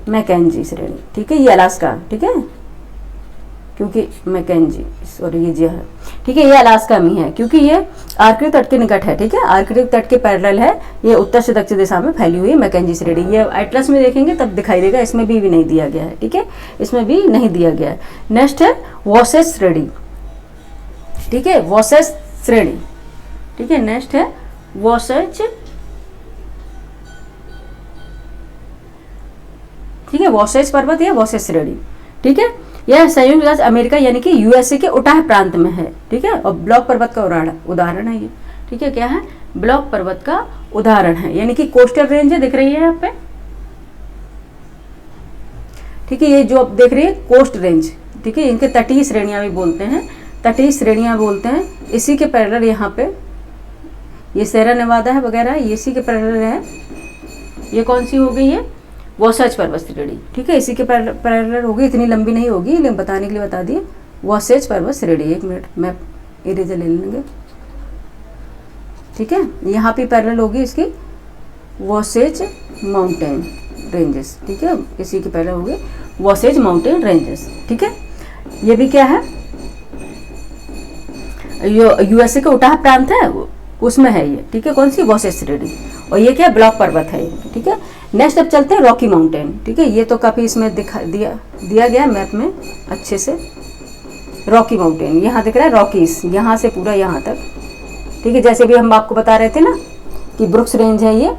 मैकेंजी श्रेणी, ठीक है, ये अलास्का, ठीक है, क्योंकि मैकेंजी, सॉरी ये जो है, ठीक है, ये अलास्का में है क्योंकि ये आर्कटिक तट के निकट है, ठीक है, आर्कटिक तट के पैरेलल है, ये उत्तर से दक्षिण दिशा में फैली हुई है मैकेंजी श्रेणी। ये एटलस में देखेंगे तब दिखाई देगा, इसमें भी नहीं दिया गया है, ठीक है, इसमें भी नहीं दिया गया है। नेक्स्ट है वॉसेज श्रेणी, ठीक है, वॉसेज श्रेणी, ठीक है। नेक्स्ट है वॉसेज, ठीक है, वॉसेज पर्वत या वॉसेज श्रेणी, ठीक है। यह संयुक्त राज्य अमेरिका यानी कि यूएसए के उटाह प्रांत में है, ठीक है, और ब्लॉक पर्वत का उदाहरण है ये, ठीक है। क्या है? ब्लॉक पर्वत का उदाहरण है, यानी कि कोस्टल रेंज है, दिख रही है यहाँ पे, ठीक है, ये जो आप देख रही है कोस्ट रेंज, ठीक है, इनके तटीय श्रेणियां भी बोलते हैं, तटीय श्रेणियां बोलते हैं। इसी के पैरेलल यहाँ पे ये सेरा नेवादा है वगैरह, इसी के पैरेलल है। ये कौन सी हो गई है? वॉसेज पर्वत श्रेणी, ठीक है, इसी के पैरेलल होगी, इतनी लंबी नहीं होगी लेकिन बताने के लिए बता दिए। वॉसेज पर्वत श्रेणी, एक मिनट मैप इरेजर ले लेंगे, ठीक है, यहाँ पे पैरेलल होगी इसकी वॉसेज माउंटेन रेंजेस, ठीक है, इसी के पैरेलल होगी वॉसेज माउंटेन रेंजेस, ठीक है। ये भी क्या है? यूएसए का उटाह प्रांत है उसमें है ये, ठीक है, कौन सी? वॉसेज श्रेणी। और ये क्या? ब्लॉक पर्वत है, ठीक है। नेक्स्ट अब चलते हैं रॉकी माउंटेन, ठीक है, ये तो काफ़ी इसमें दिया गया मैप में अच्छे से। रॉकी माउंटेन यहाँ दिख रहा है, रॉकीज, यहाँ से पूरा यहाँ तक, ठीक है, जैसे भी हम आपको बता रहे थे ना कि ब्रुक्स रेंज है, ये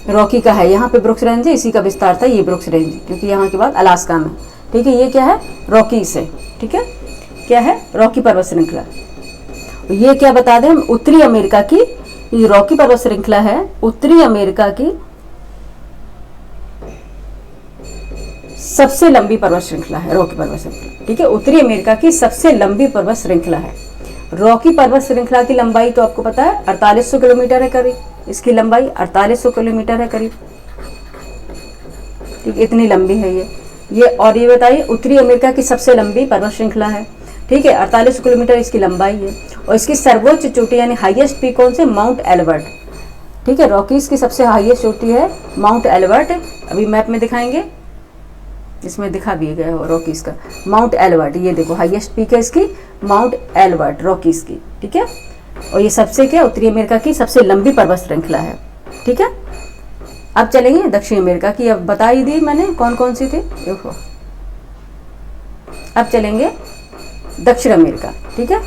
रॉकी का है, यहाँ पे ब्रुक्स रेंज है, इसी का विस्तार था ये ब्रुक्स रेंज, क्योंकि यहाँ के बाद अलास्का में, ठीक है। ये क्या है? रॉकीज है, ठीक है, क्या है? रॉकी पर्वत श्रृंखला। ये क्या बता दें हम, उत्तरी अमेरिका की ये रॉकी पर्वत श्रृंखला है, उत्तरी अमेरिका की सबसे लंबी पर्वत श्रृंखला है रॉकी पर्वत श्रृंखला, ठीक है, उत्तरी अमेरिका की सबसे लंबी पर्वत श्रृंखला है। रॉकी पर्वत श्रृंखला की लंबाई तो आपको पता है 4800 किलोमीटर है करीब, इसकी लंबाई 4800 किलोमीटर है करीब, ठीक, इतनी लंबी है ये। और ये बताइए उत्तरी अमेरिका की सबसे लंबी पर्वत श्रृंखला है, ठीक है, 4800 किलोमीटर इसकी लंबाई है। और इसकी सर्वोच्च चोटी यानी हाईएस्ट पीक कौन से? माउंट एल्बर्ट, ठीक है, रॉकीज की सबसे हाईएस्ट चोटी है माउंट एल्बर्ट। अभी मैप में दिखाएंगे, इसमें दिखा भी गया है रॉकीज का माउंट एल्बर्ट, ये देखो हाईएस्ट पीक है इसकी माउंट एल्बर्ट रॉकीज की, ठीक है। और ये सबसे क्या? उत्तरी अमेरिका की सबसे लंबी पर्वत श्रृंखला है, ठीक है। अब चलेंगे दक्षिण अमेरिका की, अब बता ही दी मैंने कौन कौन सी थी, देखो। अब चलेंगे दक्षिण अमेरिका, ठीक है,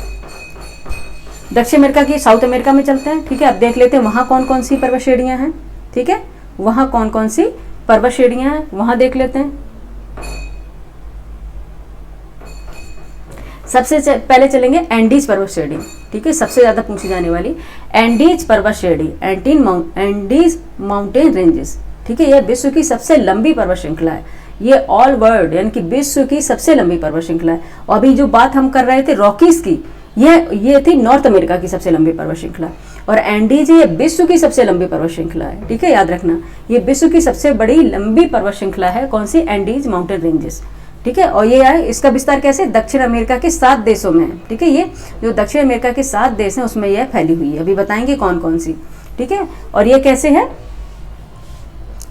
दक्षिण अमेरिका की साउथ अमेरिका में चलते हैं, ठीक है। अब देख लेते हैं वहाँ कौन कौन सी पर्वत श्रेणियाँ हैं, ठीक है, वहाँ कौन कौन सी पर्वत श्रेणियाँ हैं वहाँ देख लेते हैं। सबसे पहले चलेंगे एंडीज पर्वत श्रेणी, ठीक है, सबसे ज्यादा पूछी जाने वाली एंडीज पर्वत श्रेणी, एंडीज माउंटेन रेंजेस, ठीक है, यह विश्व की सबसे लंबी पर्वत श्रृंखला है। ये ऑल वर्ल्ड यानी कि विश्व की सबसे लंबी पर्वत श्रृंखला है। और अभी जो बात हम कर रहे थे रॉकीज की, ये थी नॉर्थ अमेरिका की सबसे लंबी पर्वत श्रृंखला, और एंडीज ये विश्व की सबसे लंबी पर्वत श्रृंखला है, ठीक है, याद रखना ये विश्व की सबसे बड़ी लंबी पर्वत श्रृंखला है। कौन सी? एंडीज माउंटेन रेंजेस, ठीक है। और ये है, इसका विस्तार कैसे? दक्षिण अमेरिका के 7 देशों में है, ठीक है, ये जो दक्षिण अमेरिका के 7 देश हैं उसमें यह फैली हुई है, अभी बताएंगे कौन कौन सी, ठीक है। और ये कैसे है?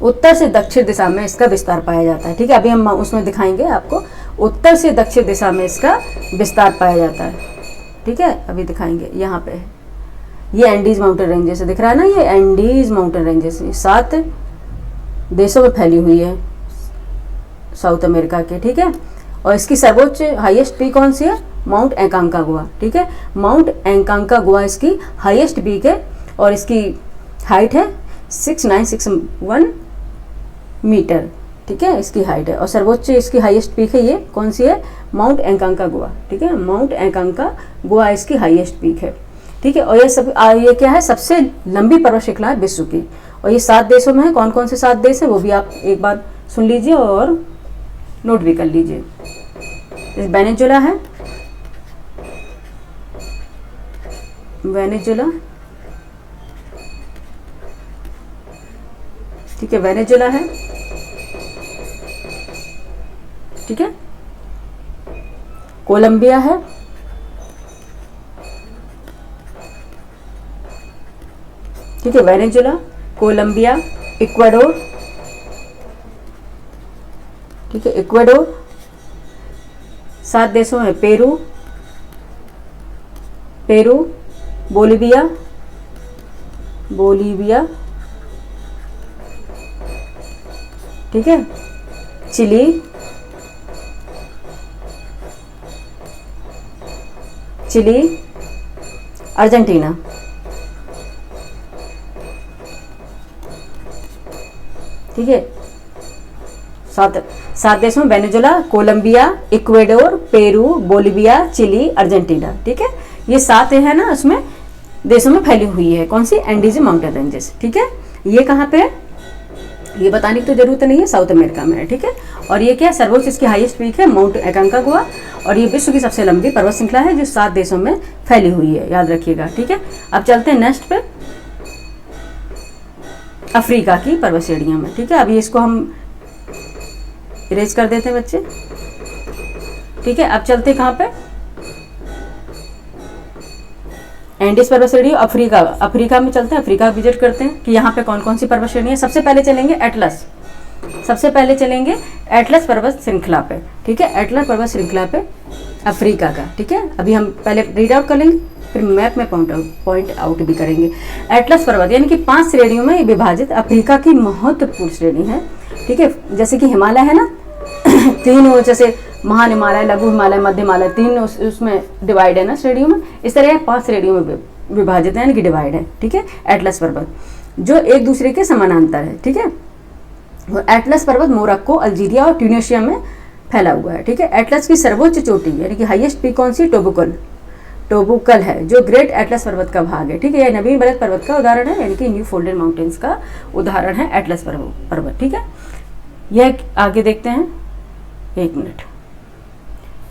उत्तर से दक्षिण दिशा में इसका विस्तार पाया जाता है, ठीक है, अभी हम उसमें दिखाएंगे आपको, उत्तर से दक्षिण दिशा में इसका विस्तार पाया जाता है, ठीक है, अभी दिखाएंगे। यहाँ पे ये एंडीज माउंटेन रेंजेस दिख रहा है ना, ये एंडीज माउंटेन रेंजेस 7 देशों में फैली हुई है साउथ अमेरिका के, ठीक है। और इसकी सर्वोच्च हाईएस्ट पीक कौन सी है? माउंट एकांकागुआ, ठीक है, माउंट एकांकागुआ इसकी हाईएस्ट पीक है और इसकी हाइट है 6961 मीटर, ठीक है, इसकी हाइट है। और सर्वोच्च इसकी हाईएस्ट पीक है, ये कौन सी है? माउंट एकांकागुआ, ठीक है, माउंट एकांकागुआ इसकी हाईएस्ट पीक है, ठीक है। और ये क्या है? सबसे लंबी पर्वत श्रृंखला है विश्व की, और ये 7 देशों में है। कौन कौन से 7 देश है वो भी आप एक बार सुन लीजिए और नोट भी कर लीजिए। वेनेजुएला है, वेनेजुला, ठीक है, वेनेजुला है, ठीक है, कोलंबिया है, ठीक है, वेनेजुला, कोलंबिया, इक्वाडोर, ठीक है, इक्वाडोर, 7 देशों में पेरू, पेरू, बोलिविया, बोलिविया, ठीक है, चिली, चिली, अर्जेंटीना, ठीक है, 7 देशों में Venezuela, Colombia, Ecuador, Peru, Bolivia, Chile, Argentina, ठीक है। ये 7 है ना, उसमें देशों में फैली हुई है कौन सी, एंडीज माउंटेन रेंजेस, ठीक है। ये कहाँ पे है, ये बताने की तो जरूरत नहीं है, साउथ अमेरिका में है, ठीक है। और ये क्या है, सर्वोच्च इसकी हाईएस्ट पीक है माउंट एकांकागुआ, और ये विश्व की सबसे लंबी पर्वत श्रृंखला है जो 7 देशों में फैली हुई है, याद रखिएगा, ठीक है। अब चलते हैं नेक्स्ट पे, अफ्रीका की पर्वत श्रेणियों में, ठीक है। अभी इसको हम इरेज कर देते हैं बच्चे, ठीक है। अब चलते कहाँ पे, एंडीज पर्वत श्रेणी, अफ्रीका, अफ्रीका में चलते हैं, अफ्रीका विजिट करते हैं कि यहाँ पे कौन कौन सी पर्वत श्रेणी है। सबसे पहले चलेंगे एटलस, सबसे पहले चलेंगे एटलस पर्वत श्रृंखला पे, ठीक है, एटलस पर्वत श्रृंखला पे अफ्रीका का, ठीक है। अभी हम पहले रीड आउट कर लेंगे, फिर मैप में पॉइंट आउट भी करेंगे। एटलस पर्वत यानी कि 5 श्रेणियों में विभाजित अफ्रीका की महत्वपूर्ण श्रेणी है, ठीक है। जैसे कि हिमालय है ना 3, जैसे महान हिमालय, लघु हिमालय, मध्य हिमालय, 3 उसमें डिवाइड है ना श्रेणियों में, इस तरह 5 श्रेणियों में विभाजित है, यानी कि डिवाइड है, ठीक है। एटलस पर्वत जो एक दूसरे के समानांतर है, ठीक है। और एटलस पर्वत मोरक्को, अल्जीरिया और ट्यूनीशिया में फैला हुआ है, ठीक है। एटलस की सर्वोच्च चोटी यानी कि हाईएस्ट पीक कौन सी, टोबुकल है, जो ग्रेट एटलस पर्वत का भाग है, ठीक है। यह नवीन बलद पर्वत का उदाहरण है, यानी कि न्यू फोल्डेड माउंटेन्स का उदाहरण है एटलस पर्वत, ठीक है। यह आगे देखते हैं, 1 मिनट।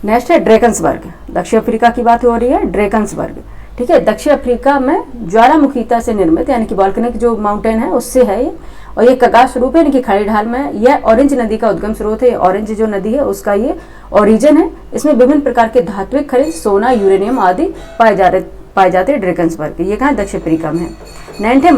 नेक्स्ट है ड्रेकन्सबर्ग, दक्षिण अफ्रीका की बात हो रही है, ड्रेकन्सबर्ग, ठीक है। दक्षिण अफ्रीका में ज्वालामुखीता से निर्मित यानी कि वॉल्केनिक जो माउंटेन है उससे है ये, और ये कगार स्वरूप है यानी कि खड़ी ढाल में। यह ऑरेंज नदी का उद्गम स्रोत है, ऑरेंज जो नदी है उसका ये ओरिजिन है। इसमें विभिन्न प्रकार के धात्विक खनिज, सोना, यूरेनियम आदि पाए जाते हैं ड्रेकन्सबर्ग। ये कहाँ दक्षिण अफ्रीका में है। नेक्स्ट है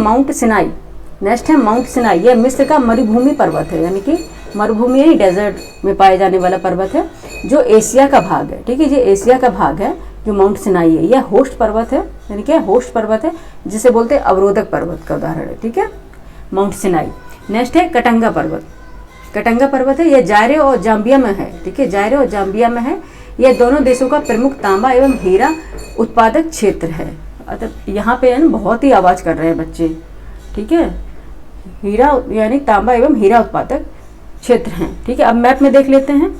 माउंट सिनाई, यह मिस्र का मरुभूमि पर्वत है, यानी कि मरुभूमि यानी डेजर्ट में पाए जाने वाला पर्वत है, जो एशिया का भाग है, ठीक है। ये एशिया का भाग है जो माउंट सिनाई है। यह होस्ट पर्वत है, यानी कि होस्ट पर्वत है जिसे बोलते हैं अवरोधक पर्वत का उदाहरण है, ठीक है, माउंट सिनाई। नेक्स्ट है कटंगा पर्वत है, यह जायरे और जाम्बिया में है, ठीक है, जायरे और जाम्बिया में है। यह दोनों देशों का प्रमुख तांबा एवं हीरा उत्पादक क्षेत्र है। यहाँ पे है बहुत ही आवाज़ कर रहे हैं बच्चे, ठीक है। हीरा यानी तांबा एवं हीरा उत्पादक क्षेत्र हैं, ठीक है। अब मैप में देख लेते हैं,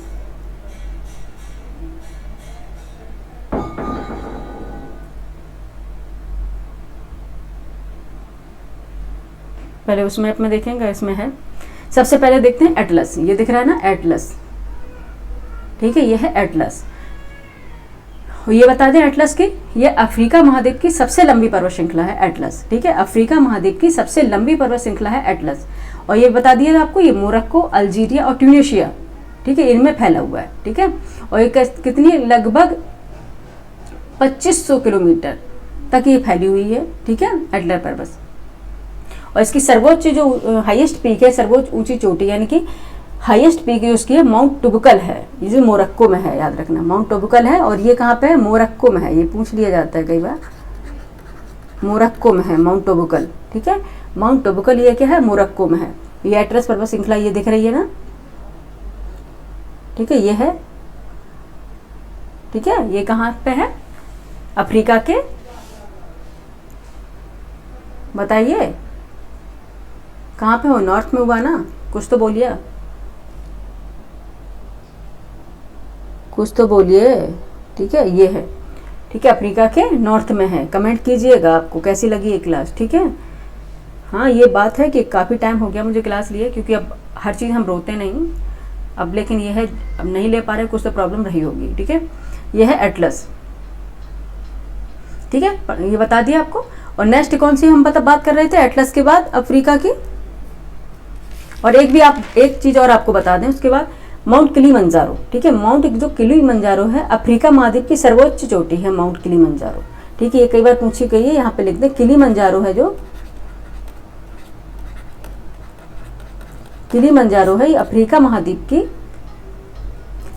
पहले उस मैप में देखेंगे, इसमें है। सबसे पहले देखते हैं एटलस, ये दिख रहा है ना एटलस, ठीक है, ये है एटलस। ये बता दें एटलस की, ये अफ्रीका महाद्वीप की सबसे लंबी पर्वत श्रृंखला है एटलस, ठीक है। अफ्रीका महाद्वीप की सबसे लंबी पर्वत श्रृंखला है एटलस। और ये बता दिया आपको, ये मोरक्को, अल्जीरिया और ट्यूनीशिया, ठीक है, इनमें फैला हुआ है, ठीक है। और ये कितनी, लगभग 2500 किलोमीटर तक ये फैली हुई है, ठीक है, एटलस पर्वत। और इसकी सर्वोच्च जो हाईएस्ट पीक है, सर्वोच्च ऊंची चोटी यानी कि हाईएस्ट पीक जो उसकी है माउंट टोबुकल है, ये जो मोरक्को में है, याद रखना माउंट टोबुकल है। और ये कहाँ पे है, मोरक्को में है, ये पूछ लिया जाता है कई बार, मोरक्को में है माउंट टोबुकल, ठीक है। माउंट टोबुकल ये क्या है, मोरक्को में है। ये एटलस पर्वत श्रृंखला ये दिख रही है ना, ठीक है, ये है, ठीक है। ये कहाँ पे है, अफ्रीका के, बताइए कहाँ पे हो, नॉर्थ में हुआ ना, कुछ तो बोलिए, कुछ तो बोलिए, ठीक है, ये है, ठीक है, अफ्रीका के नॉर्थ में है। कमेंट कीजिएगा आपको कैसी लगी ये क्लास, ठीक है। हाँ, ये बात है कि काफ़ी टाइम हो गया मुझे क्लास लिए, क्योंकि अब हर चीज़ हम रोते नहीं अब, लेकिन ये है अब नहीं ले पा रहे, कुछ तो प्रॉब्लम रही होगी, ठीक है। ये है एटलस, ठीक है, ये बता दिया आपको। और नेक्स्ट कौन सी हम बात कर रहे थे एटलस के बाद, अफ्रीका की। और एक चीज और आपको बता दें उसके बाद, माउंट किलिमंजारो। ठीक है, माउंट जो किलिमंजारो है अफ्रीका महाद्वीप की सर्वोच्च चोटी है माउंट किलिमंजारो। ठीक है, ये कई बार पूछी गई है, यहाँ पे लिख दें किलिमंजारो है जो किलिमंजारो है, ये अफ्रीका महाद्वीप की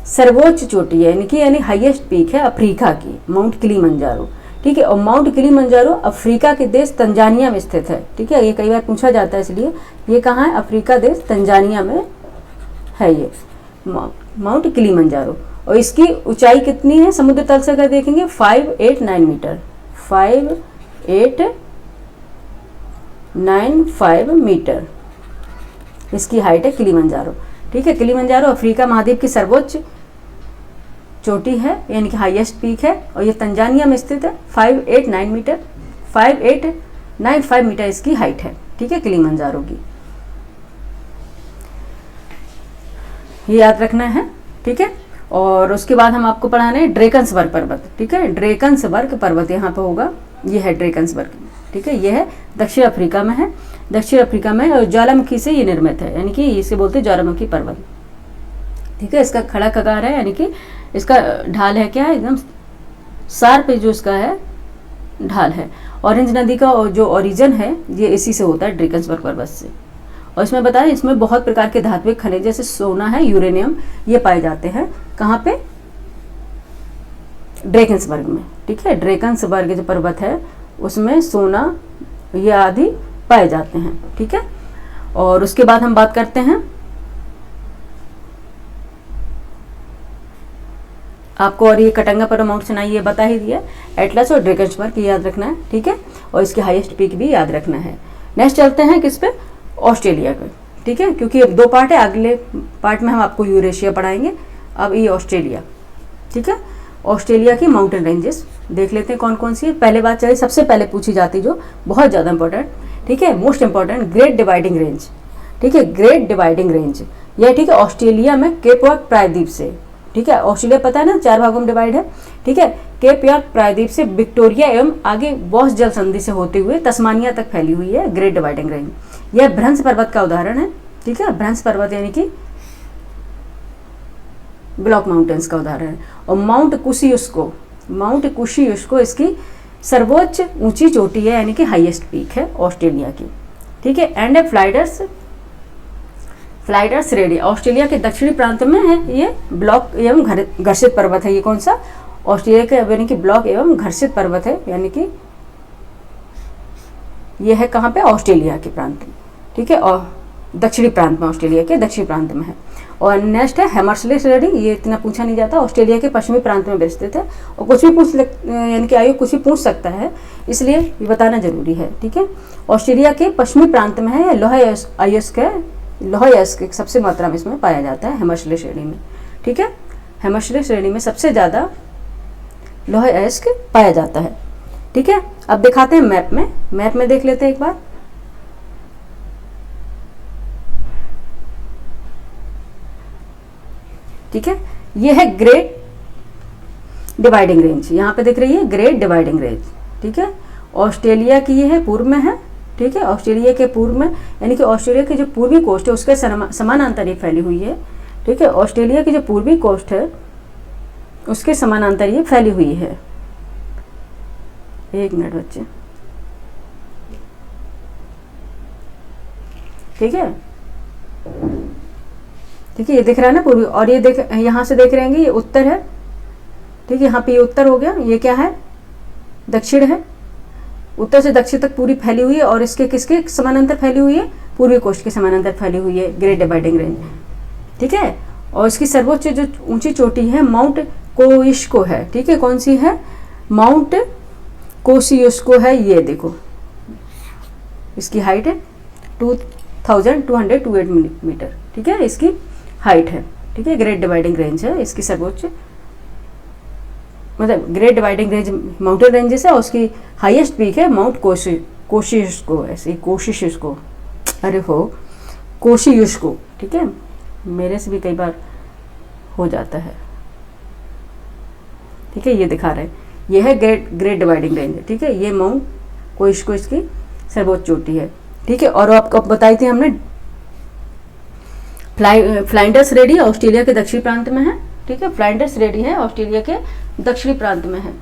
सर्वोच्च चोटी है, यानी हाईएस्ट पीक है अफ्रीका की, माउंट किलिमंजारो। ठीक है, और माउंट किलिमंजारो अफ्रीका के देश तंजानिया में स्थित है। ठीक है, ये कई बार पूछा जाता है, इसलिए ये कहाँ है, अफ्रीका देश तंजानिया में है ये माउंट किलिमंजारो। और इसकी ऊंचाई कितनी है समुद्र तल से अगर देखेंगे 589 मीटर, 5895 मीटर इसकी हाइट है किलिमंजारो। ठीक है, किलिमंजारो अफ्रीका महाद्वीप की सर्वोच्च चोटी है, यानी कि हाईएस्ट पीक है, और ये तंजानिया में स्थित है। 5895 मीटर इसकी हाइट है। ठीक है, किलिमंजारो की, ये याद रखना है। ठीक है, और उसके बाद हम आपको पढ़ाने हैं ड्रेकन्सबर्ग पर्वत। ठीक है, ड्रेकन्सबर्ग पर्वत यहाँ पे होगा, ये है ड्रेकन्सबर्ग। ठीक है, ये है दक्षिण अफ्रीका में है, दक्षिण अफ्रीका में, और ज्वालामुखी से ये निर्मित है, यानी कि इसे बोलते हैं ज्वालामुखी पर्वत। ठीक है, इसका खड़ा कगार है, यानी कि इसका ढाल है क्या है, एकदम सार पे जो इसका है ढाल है। ऑरेंज नदी का जो ओरिजिन है ये इसी से होता है, ड्रेकन्सबर्ग पर्वत से। और इसमें बताएं, इसमें बहुत प्रकार के धात्विक खनिज जैसे सोना है, यूरेनियम, ये पाए जाते हैं। कहाँ पे, ड्रेकन्सबर्ग में। ठीक है, ड्रेकन्सबर्ग जो पर्वत है उसमें सोना ये आदि पाए जाते हैं। ठीक है, और उसके बाद हम बात करते हैं, आपको और ये कटंगा पर्वत माउंट सिनाई ये बता ही दिया, एटलस और ड्रेकन्सबर्ग की याद रखना है। ठीक है, और इसकी हाईएस्ट पीक भी याद रखना है। नेक्स्ट चलते हैं किस पे, ऑस्ट्रेलिया पे। ठीक है, क्योंकि अब 2 पार्ट है, अगले पार्ट में हम आपको यूरेशिया पढ़ाएंगे, अब ये ऑस्ट्रेलिया। ठीक है, ऑस्ट्रेलिया की माउंटेन रेंजेस देख लेते हैं कौन कौन सी है। पहले बात चलिए, सबसे पहले पूछी जाती जो बहुत ज़्यादा इंपॉर्टेंट, ठीक है, most important, great dividing range. ठीक है, ग्रेट डिवाइडिंग रेंज यह, ठीक है, ऑस्ट्रेलिया में केप यॉर्क प्रायद्वीप से, ठीक है, ऑस्ट्रेलिया पता है ना 4 भागों में डिवाइड है। ठीक है, केप यॉर्क प्रायद्वीप से विक्टोरिया एवं आगे बॉस जल संधि से होते हुए तस्मानिया तक फैली हुई है ग्रेट डिवाइडिंग रेंज। यह भ्रंश पर्वत का उदाहरण है। ठीक है, भ्रंश पर्वत यानी कि ब्लॉक माउंटेन्स का उदाहरण है। और माउंट कुशियुस्को इसकी सर्वोच्च ऊंची चोटी है, यानी कि हाईएस्ट पीक है ऑस्ट्रेलिया की। ठीक है, एंड फ्लाइडर्स रेडी ऑस्ट्रेलिया के दक्षिणी प्रांत में है, ये ब्लॉक एवं घर्षित पर्वत है। ये कौन सा, ऑस्ट्रेलिया के यानी कि ब्लॉक एवं घर्षित पर्वत है, यानी कि ये है कहाँ पे, ऑस्ट्रेलिया के प्रांत में। ठीक है, और दक्षिणी प्रांत में, ऑस्ट्रेलिया के दक्षिणी प्रांत में है। और नेक्स्ट है हैमर्सलेस रेडी, ये इतना पूछा नहीं जाता, ऑस्ट्रेलिया के पश्चिमी प्रांत में विस्तृत है। और कुछ भी यानी कि आयु कुछ भी पूछ सकता है, इसलिए ये बताना जरूरी है। ठीक है, ऑस्ट्रेलिया के पश्चिमी प्रांत में है, लोहा अयस्क सबसे मात्रा में इसमें पाया जाता है हैमर्सलेस श्रेणी में। ठीक है, हैमर्सलेस श्रेणी में सबसे ज़्यादा लोहा अयस्क पाया जाता है। ठीक है, अब दिखाते हैं मैप में देख लेते हैं एक बार। ठीक है, ये है ग्रेट डिवाइडिंग रेंज, यहाँ पे दिख रही है ग्रेट डिवाइडिंग रेंज। ठीक है, ऑस्ट्रेलिया की ये है, पूर्व में है। ठीक है, ऑस्ट्रेलिया के पूर्व में, यानी कि ऑस्ट्रेलिया की जो पूर्वी कोस्ट है उसके समानांतर ये फैली हुई है। ठीक है, ऑस्ट्रेलिया की जो पूर्वी कोस्ट है उसके समानांतर ये फैली हुई है। एक मिनट बच्चे। ठीक है, ठीक है, ये दिख रहा है ना पूर्वी, और ये देख यहाँ से देख रहे हैं ये उत्तर है। ठीक है, यहाँ पे ये उत्तर हो गया, ये क्या है, दक्षिण है। उत्तर से दक्षिण तक पूरी फैली हुई है, और इसके किसके समानांतर फैली हुई है, पूर्वी कोस्ट के समानांतर फैली हुई है ग्रेट डिवाइडिंग रेंज। ठीक है, और इसकी सर्वोच्च जो ऊंची चोटी है माउंट कोशियुस्को है। ठीक है, कौन सी है, माउंट कोशियुस्को है। ये देखो इसकी हाइट है 2228 मीटर। ठीक है, इसकी हाइट है। ठीक है, ग्रेट डिवाइडिंग रेंज है, इसकी सर्वोच्च मतलब great dividing range mountain ranges है, और उसकी हाईएस्ट पीक है माउंट कोशियुस्को, ऐसे कोशियुस्को, अरे हो कोशियुस्को। ठीक है, मेरे से भी कई बार हो जाता है। ठीक है, ये दिखा रहे हैं, ये है ग्रेट डिवाइडिंग रेंज, ठीक है। ये माउंट कोइस्को इसकी सर्वोच्च चोटी है, ठीक है। और आपको बताई थी हमने फ्लाइंडर्स रेडी ऑस्ट्रेलिया के दक्षिणी प्रांत में है, ठीक है। फ्लाइंडर्स रेडी है ऑस्ट्रेलिया के दक्षिणी प्रांत में है,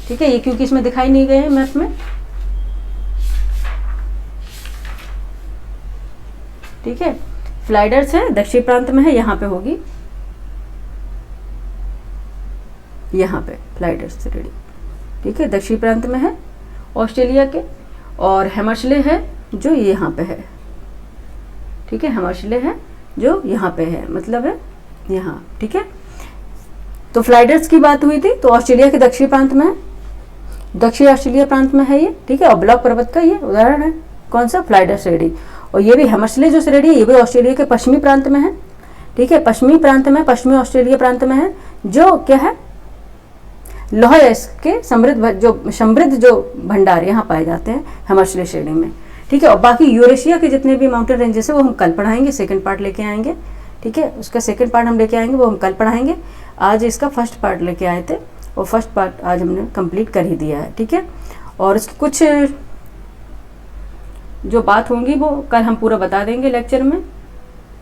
ठीक है। ये क्योंकि इसमें दिखाई नहीं गए हैं मैप में, ठीक है। फ्लाइंडर्स है दक्षिणी प्रांत में है, यहाँ पे होगी, यहाँ पे फ्लाइंडर्स रेडी, ठीक है, दक्षिणी प्रांत में है ऑस्ट्रेलिया के। और हैमर्सले है जो यहाँ पे है, ठीक है। हैमर्सले है जो यहाँ पे है, मतलब है यहाँ, ठीक है। तो फ्लाइंडर्स की बात हुई थी, तो ऑस्ट्रेलिया के दक्षिणी प्रांत में है, दक्षिण ऑस्ट्रेलिया प्रांत में है ये, ठीक है। और ब्लॉक पर्वत का ये उदाहरण है, कौन सा, फ्लाइंडर्स रेडी। और ये भी हैमर्सले जो रेडी है ये भी ऑस्ट्रेलिया के पश्चिमी प्रांत में है, ठीक है। पश्चिमी प्रांत में, पश्चिमी ऑस्ट्रेलिया प्रांत में है, जो क्या है, लौह के समृद्ध जो भंडार यहाँ पाए जाते हैं हैमर्सले श्रेणी में, ठीक है। और बाकी यूरेशिया के जितने भी माउंटेन रेंजेस है वो हम कल पढ़ाएंगे, सेकंड पार्ट लेके आएंगे, ठीक है। उसका सेकंड पार्ट हम लेके आएंगे, वो हम कल पढ़ाएंगे। आज इसका फर्स्ट पार्ट लेके आए थे, और फर्स्ट पार्ट आज हमने कंप्लीट कर ही दिया है, ठीक है। और उसकी कुछ जो बात होंगी वो कल हम पूरा बता देंगे लेक्चर में,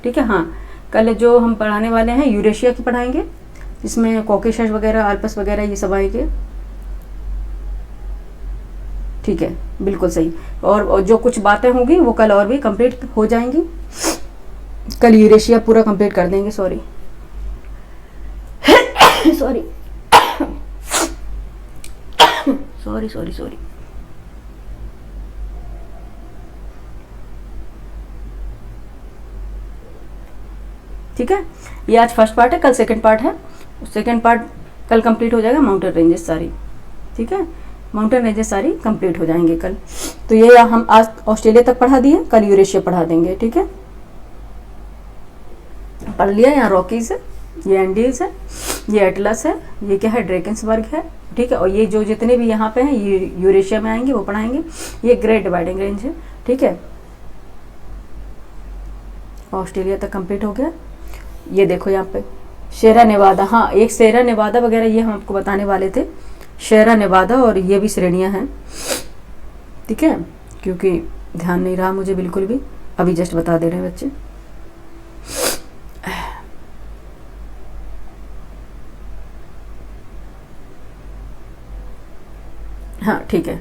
ठीक है। हाँ, कल जो हम पढ़ाने वाले हैं यूरेशिया की पढ़ाएंगे, जिसमें कॉकेशस वगैरह, आल्प्स वगैरह ये सब आएंगे, ठीक है, बिल्कुल सही। और जो कुछ बातें होंगी वो कल और भी कंप्लीट हो जाएंगी, कल यूरेशिया पूरा कंप्लीट कर देंगे। Sorry sorry sorry sorry sorry ठीक है। ये आज फर्स्ट पार्ट है, कल सेकंड पार्ट है। सेकंड पार्ट कल कंप्लीट हो जाएगा, माउंटेन रेंजेस सारी, ठीक है। माउंटेन रेंजेस सारी कंप्लीट हो जाएंगे कल। तो ये हम आज ऑस्ट्रेलिया तक पढ़ा दिए, कल यूरेशिया पढ़ा देंगे, ठीक है। पढ़ लिया। यहाँ रॉकीज है, ये एंडीज है, ये एटलस है, ये क्या है, ड्रैकेंसबर्ग है, ठीक है। और ये जो जितने भी यहाँ पे हैं ये यूरेशिया में आएंगे, वो पढ़ाएंगे। ये ग्रेट डिवाइडिंग रेंज है, ठीक है। ऑस्ट्रेलिया तक कंप्लीट हो गया। ये देखो यहाँ पे शेरा नेवादा, हाँ एक शेरा नेवादा वगैरह ये हम आपको बताने वाले थे, शेरा नेवादा, और ये भी श्रेणियाँ हैं, ठीक है। क्योंकि ध्यान नहीं रहा मुझे बिल्कुल भी, अभी जस्ट बता दे रहे हैं बच्चे। हाँ ठीक है,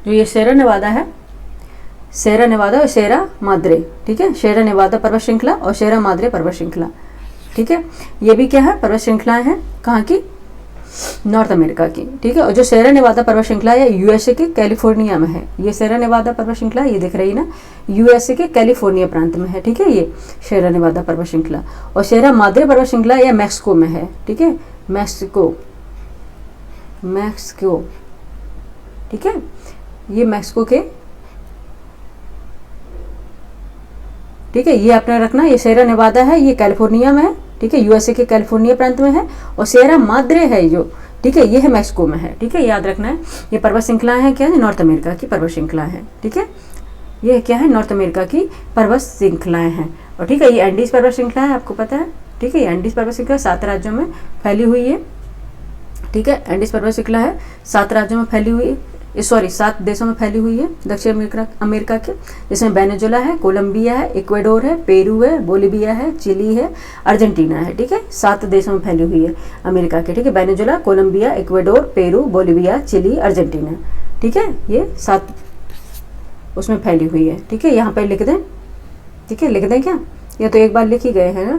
जो ये शेरा नेवादा है, शेरा नेवादा और शेरा माद्रे, ठीक है। शेरा नेवादा पर्वत श्रृंखला और शेरा माद्रे पर्वत श्रृंखला, ठीक है। ये भी क्या है, पर्वत श्रृंखलाएं हैं, कहाँ की, नॉर्थ अमेरिका की, ठीक है। और जो शेरा नेवादा पर्वत श्रृंखला है यूएसए के कैलिफोर्निया में है। ये शेरा नेवादा पर्वत श्रृंखला ये दिख रही ना, यूएसए के कैलिफोर्निया प्रांत में है, ठीक है। ये शेरा नेवादा पर्वत श्रृंखला। और शेरा माद्रे पर्वत श्रृंखला यह मैक्सिको में है, ठीक है, मैक्सिको, ठीक है। ये मैक्सिको के, ठीक है, ये अपना रखना। ये शेरा नेवादा है, ये कैलिफोर्निया में है, ठीक है, यूएसए के कैलिफोर्निया प्रांत में है। और शेरा माद्रे है जो, ठीक है, ये है मैक्सिको में है, ठीक है, याद रखना है। ये पर्वत श्रृंखलाएं हैं, क्या है, नॉर्थ अमेरिका की पर्वत श्रृंखलाएं हैं, ठीक है। ये क्या है, नॉर्थ अमेरिका की पर्वत श्रृंखलाएं हैं। और ठीक है, ये एंडीज पर्वत श्रृंखला है, आपको पता है, ठीक है। ये एंडीज पर्वत श्रृंखला 7 राज्यों में फैली हुई है, ठीक है। एंडीज पर्वत श्रृंखला है 7 राज्यों में फैली हुई है, 7 देशों में फैली हुई है दक्षिण अमेरिका के, जिसमें वेनेजुएला है, कोलंबिया है, इक्वाडोर है, पेरू है, बोलिविया है, चिली है, अर्जेंटीना है, ठीक है। 7 देशों में फैली हुई है अमेरिका के, ठीक है। Venezuela, Colombia, Ecuador, Peru, Bolivia, Chile, Argentina, ठीक है। ये 7 उसमें फैली हुई है, ठीक है। यहाँ पर लिख दें, ठीक है, लिख दें क्या, ये तो एक बार लिख ही गए हैं ना।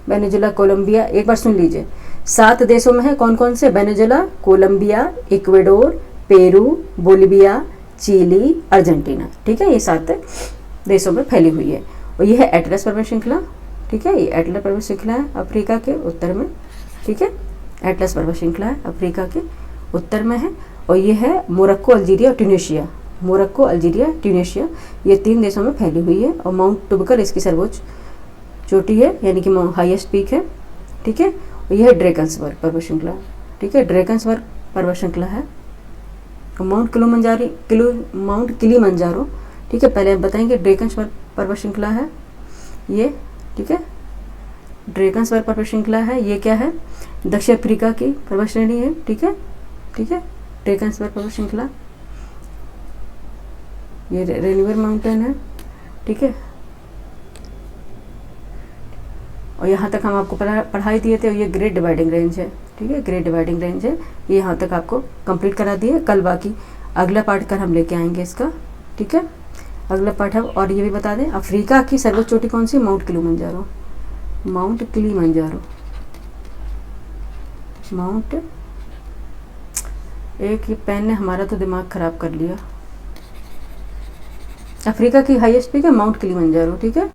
वेनेजुएला, कोलंबिया, एक बार सुन लीजिए। 7 देशों में है, कौन कौन से, Venezuela, Colombia, Ecuador, Peru, Bolivia, Chile, Argentina, ठीक है। ये 7 देशों में फैली हुई है। और ये है एटलस पर्वत श्रृंखला, ठीक है। ये एटलस पर्वत श्रृंखला है अफ्रीका के उत्तर में, ठीक है। एटलस पर्वत श्रृंखला है अफ्रीका के उत्तर में है। और ये है मोरक्को, अल्जीरिया और ट्यूनीशिया, मोरक्को, अल्जीरिया, ट्यूनीशिया, ये 3 देशों में फैली हुई है। और माउंट टुबकल इसकी सर्वोच्च चोटी है, यानी कि हाईएस्ट पीक है, ठीक है। और यह है ड्रैकेंसबर्ग पर्वत श्रृंखला, ठीक है, ड्रैकेंसबर्ग पर्वत श्रृंखला है। माउंट किलिमंजारो, ठीक है, पहले बताएंगे। ड्रैकेंसबर्ग पर्वत श्रृंखला है ये, ठीक है, ड्रैकेंसबर्ग पर्वत श्रृंखला है। ये क्या है, दक्षिण अफ्रीका की पर्वत श्रेणी है, ठीक है। ठीक है, ड्रैकन्सबर्ग पर्वत श्रृंखला, ये रेनिवर माउंटेन है, ठीक है। और यहाँ तक हम आपको पढ़ाई दिए थे, ये ग्रेट डिवाइडिंग रेंज है, ठीक है, ग्रेट डिवाइडिंग रेंज है, ये यहाँ तक आपको कंप्लीट करा दिए। कल बाकी अगला पार्ट कर हम लेके आएंगे इसका, ठीक है, अगला पार्ट है। और ये भी बता दें, अफ्रीका की सर्वोच्च चोटी कौन सी? Mount Kilimanjaro, Mount Kilimanjaro, Mount, एक ये पेन ने हमारा तो दिमाग खराब कर लिया। अफ्रीका की हाईएस्ट पीक है माउंट किलिमंजारो, ठीक है।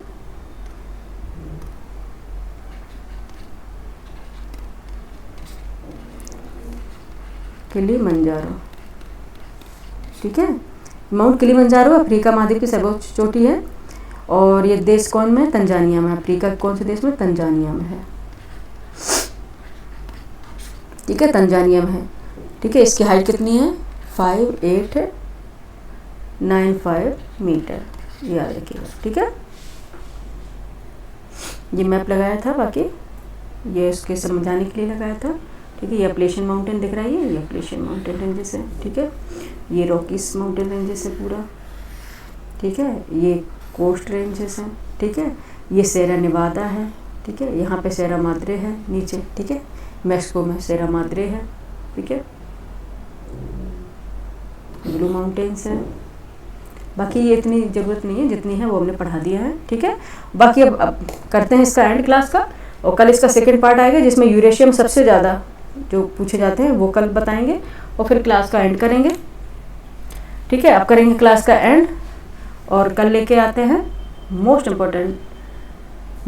किलिमंजारो, ठीक है, माउंट किलिमंजारो अफ्रीका महाद्वीप की सर्वोच्च चोटी है। और ये देश कौन में? तंजानिया में। अफ्रीका के कौन से देश में? तंजानिया में है, ठीक है, तंजानिया में है, ठीक है। इसकी हाइट कितनी है? 5895 मीटर, याद रखिएगा, ठीक है। ये मैप लगाया था, बाकी ये इसके समझाने के लिए लगाया था, ठीक है। ये अपलेशियन माउंटेन दिख रहा है, ये अपलेशियन माउंटेन रेंजेस है, ठीक है। ये रॉकीज माउंटेन रेंजेस है पूरा, ठीक है। ये कोस्ट रेंजेस हैं, ठीक है। ये सेरा नेवादा है, ठीक है। यहाँ पे सेरा माद्रे है नीचे, ठीक है। मैक्सिको में सेरा माद्रे है, ठीक है। ब्लू माउंटेन्स है। बाकी ये इतनी ज़रूरत नहीं है, जितनी है वो हमने पढ़ा दिया है, ठीक है। बाकी अब करते हैं इसका एंड क्लास का, और कल इसका सेकंड पार्ट आएगा जिसमें यूरेशियम सबसे ज़्यादा जो पूछे जाते हैं वो कल बताएंगे, और फिर क्लास का एंड करेंगे, ठीक है। अब करेंगे क्लास का एंड, और कल लेके आते हैं मोस्ट इम्पोर्टेंट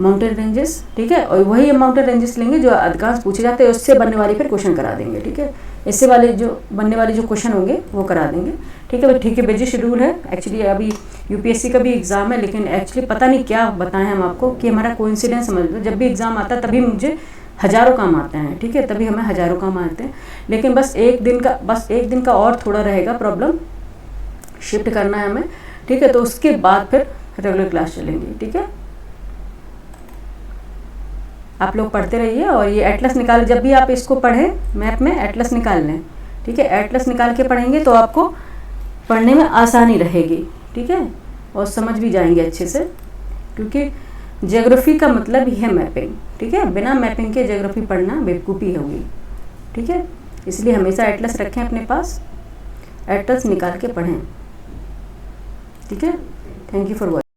माउंटेन रेंजेस, ठीक है। और वही माउंटेन रेंजेस लेंगे जो अधिकांश पूछे जाते हैं, उससे बनने वाली फिर क्वेश्चन करा देंगे, ठीक है। इससे वाले जो बनने वाले जो क्वेश्चन होंगे वो करा देंगे, ठीक है भाई, ठीक है। बिजी शेड्यूल है एक्चुअली, अभी यूपीएससी का भी एग्ज़ाम है, लेकिन एक्चुअली पता नहीं क्या बताएं हम आपको कि हमारा कोइंसिडेंस समझ लो, जब भी एग्ज़ाम आता है तभी मुझे हज़ारों काम आते हैं, ठीक है, तभी हमें हज़ारों काम आते हैं। लेकिन बस एक दिन का और थोड़ा रहेगा प्रॉब्लम, शिफ्ट करना है हमें, ठीक है। तो उसके बाद फिर रेगुलर क्लास चलेंगी, ठीक है। आप लोग पढ़ते रहिए, और ये एटलस निकाल, जब भी आप इसको पढ़ें मैप में एटलस निकाल लें, ठीक है। एटलस निकाल के पढ़ेंगे तो आपको पढ़ने में आसानी रहेगी, ठीक है, और समझ भी जाएंगे अच्छे से, क्योंकि ज्योग्राफी का मतलब ही है मैपिंग, ठीक है। बिना मैपिंग के ज्योग्राफी पढ़ना बेवकूफ़ी होगी, ठीक है। इसलिए हमेशा एटलस रखें अपने पास, एटलस निकाल के पढ़ें, ठीक है। Thank you for watching.